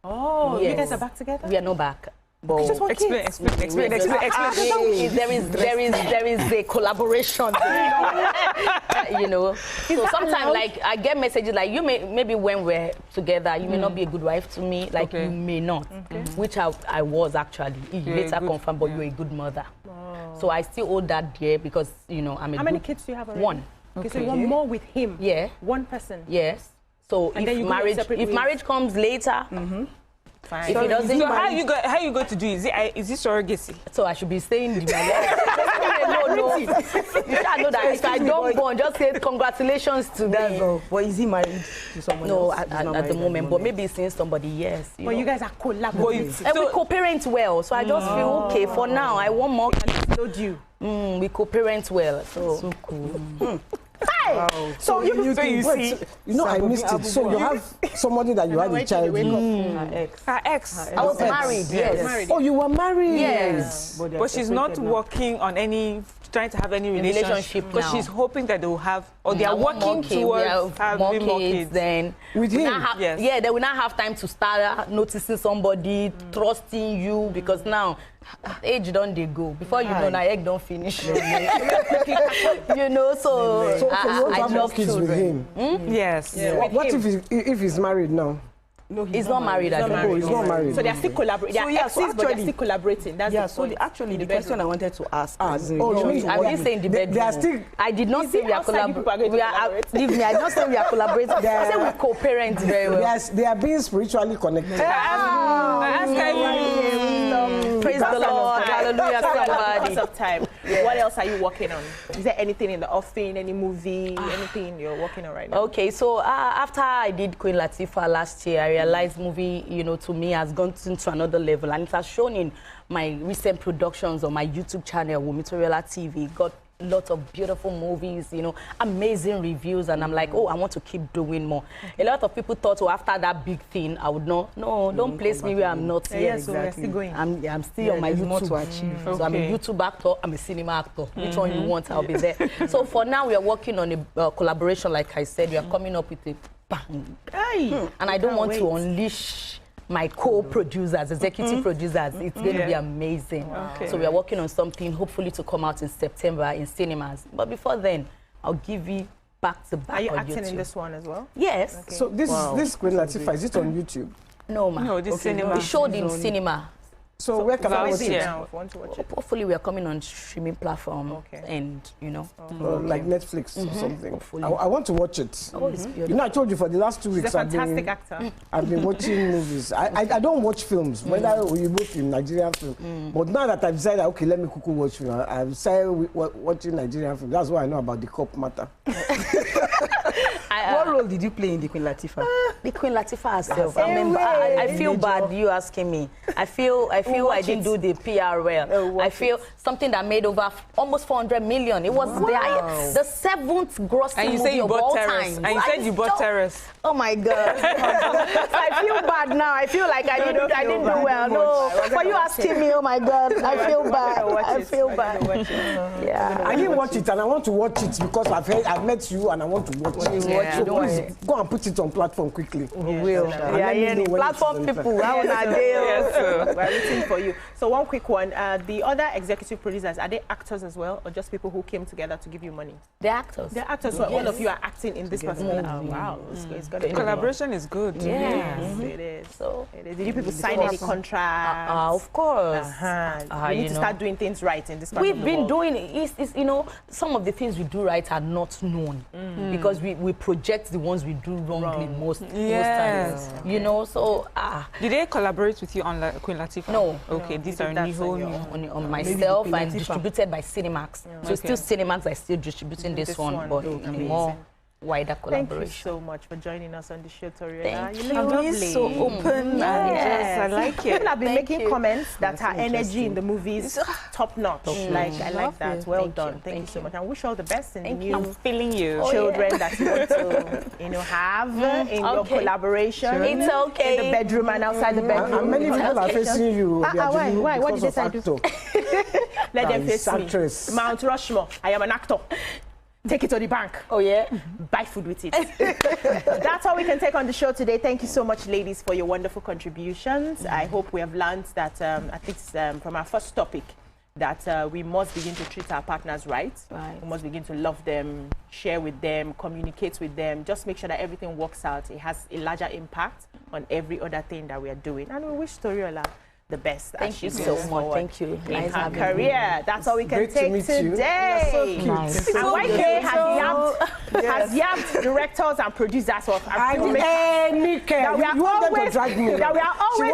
Oh, yes. You guys are back together? We are not back. But just explain. There is a collaboration. You know. So sometimes, like, I get messages like, you maybe when we're together, you may not be a good wife to me. Like, you may not. Which I was actually. Later confirmed, but you're a good mother. So I still hold that dear because, you know, I'm a How many kids do you have already? 1. Okay, so you want more with him? Yeah. One person? Yes. So if marriage comes later, Fine. If he doesn't, so how you going to do it? Is it surrogacy? So I should be staying in my life. No. You should know that if I don't born, just say congratulations to me. All. But is he married to someone else? No, at the moment. But maybe seeing somebody, yes. But you guys are collaborating. And we co-parent well, so I just feel okay for now. I want more kids. We co-parent well, so cool. Hey! Wow. So you know, I missed it. So you have somebody that you had a child with? Her ex. I was married, yes. Oh, you were married? Yes. But she's not working on trying to have any relationship because she's hoping that they will have, or they are working towards having more kids. Then with him, yeah, they will not have time to start noticing somebody, trusting you, because now age don't they go before you know na egg don't finish. You know, so I love kids with him. Yes. What if he's married now? No, he's not married. Oh, he's not married. So they are still collaborating. So yeah, so actually, they're still collaborating. That's the point. Actually, the question I wanted to ask. I didn't say in the bedroom. They are still. I did not say we are collaborating. Leave me. I did not say we are collaborating. I said we co-parent very well. They are being spiritually connected. Praise the Lord. Hallelujah, somebody. Because of time. What else are you working on? Is there anything in the offing, any movie, anything you're working on right now? Okay, so after I did Queen Latifah last year, I realized movie, you know, to me has gone into another level, and it has shown in my recent productions on my YouTube channel, Toriola TV. Got lots of beautiful movies, you know, amazing reviews, and I'm like, oh, I want to keep doing more. A lot of people thought, oh, after that big thing, I would know. No, don't place me where I'm not yet. So we're still going. I'm still on my YouTube. More to achieve. So I'm a YouTube actor, I'm a cinema actor. Which one you want, I'll be there. So for now, we are working on a collaboration, like I said. We are coming up with a bang. And I don't want to unleash my co-producers, executive producers. It's going to be amazing. So we are working on something, hopefully to come out in September in cinemas. But before then, I'll give you back to back. Are you on acting YouTube. in this one as well? Yes. Okay. So this Queen Latifah, is it on YouTube? No, ma. No, this cinema. We showed in cinema. So where can I watch it? Now, if you want to watch it. Hopefully we are coming on streaming platform and, you know. Like Netflix or something. I want to watch it. Oh, it's beautiful. You know, I told you for the last 2 weeks She's a fantastic actor. I've been watching movies. I don't watch films, whether we both in Nigerian film. But now that I've decided, okay, let me watch film, I've decided watching Nigerian film. That's what I know about the cop matter. What role did you play in the Queen Latifah? The Queen Latifah herself. I remember. I feel bad you asking me. I feel I didn't do the PR well. I feel something that made over almost 400 million. It was the 7th grossing movie of all time. And you said you bought Terrace. Oh my God! I feel bad now. I feel like I didn't do well. No, for you asking me, oh my God, I feel bad. I feel bad. Yeah. I didn't watch it, and I want to watch it because I've met you, and I want to watch it. So please go and put it on platform quickly. We will. Platform people. How on a day? We're waiting for you. So one quick one. The other executive producers, are they actors as well, or just people who came together to give you money? They're actors. They're actors. So all of you are acting in this particular. Wow. The collaboration is good. Yes, it is. So did you people sign any contracts? Of course. We need to start doing things right in this part We've been doing it. You know, some of the things we do right are not known because we project the ones we do wrongly most times. You know, so Did they collaborate with you on Queen Latifah? No. Okay, these are on myself and distributed by Cinemax. So still Cinemax are still distributing this one, but more wider collaboration. Thank you so much for joining us on the show, Toriola. Thank you. You're lovely. So open. I like it. People have been making comments that her energy in the movies top notch. Like I like that. Well done. Thank you so much. I wish all the best in the new I'm feeling you. children that you want to have in your collaboration. It's okay. In the bedroom and outside the bedroom. And many people are facing you. Why? What did they say do? Let them face actress. me. Mount Rushmore. I am an actor. Take it to the bank. Oh, yeah? Buy food with it. That's all we can take on the show today. Thank you so much, ladies, for your wonderful contributions. I hope we have learned that, at least from our first topic, that we must begin to treat our partners right. We must begin to love them, share with them, communicate with them. Just make sure that everything works out. It has a larger impact on every other thing that we are doing. And we wish Toriola the best. Thank you so much. Thank you. In her career. That's all we can take today. So cute. Nice. And YK has yapped directors and producers of that we are always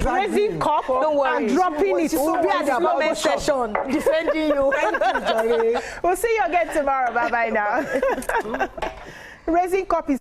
raising cup and dropping it. We'll be at the comment section defending you. Thank you, Johnny. We'll see you again tomorrow. Bye bye now. Raising cup is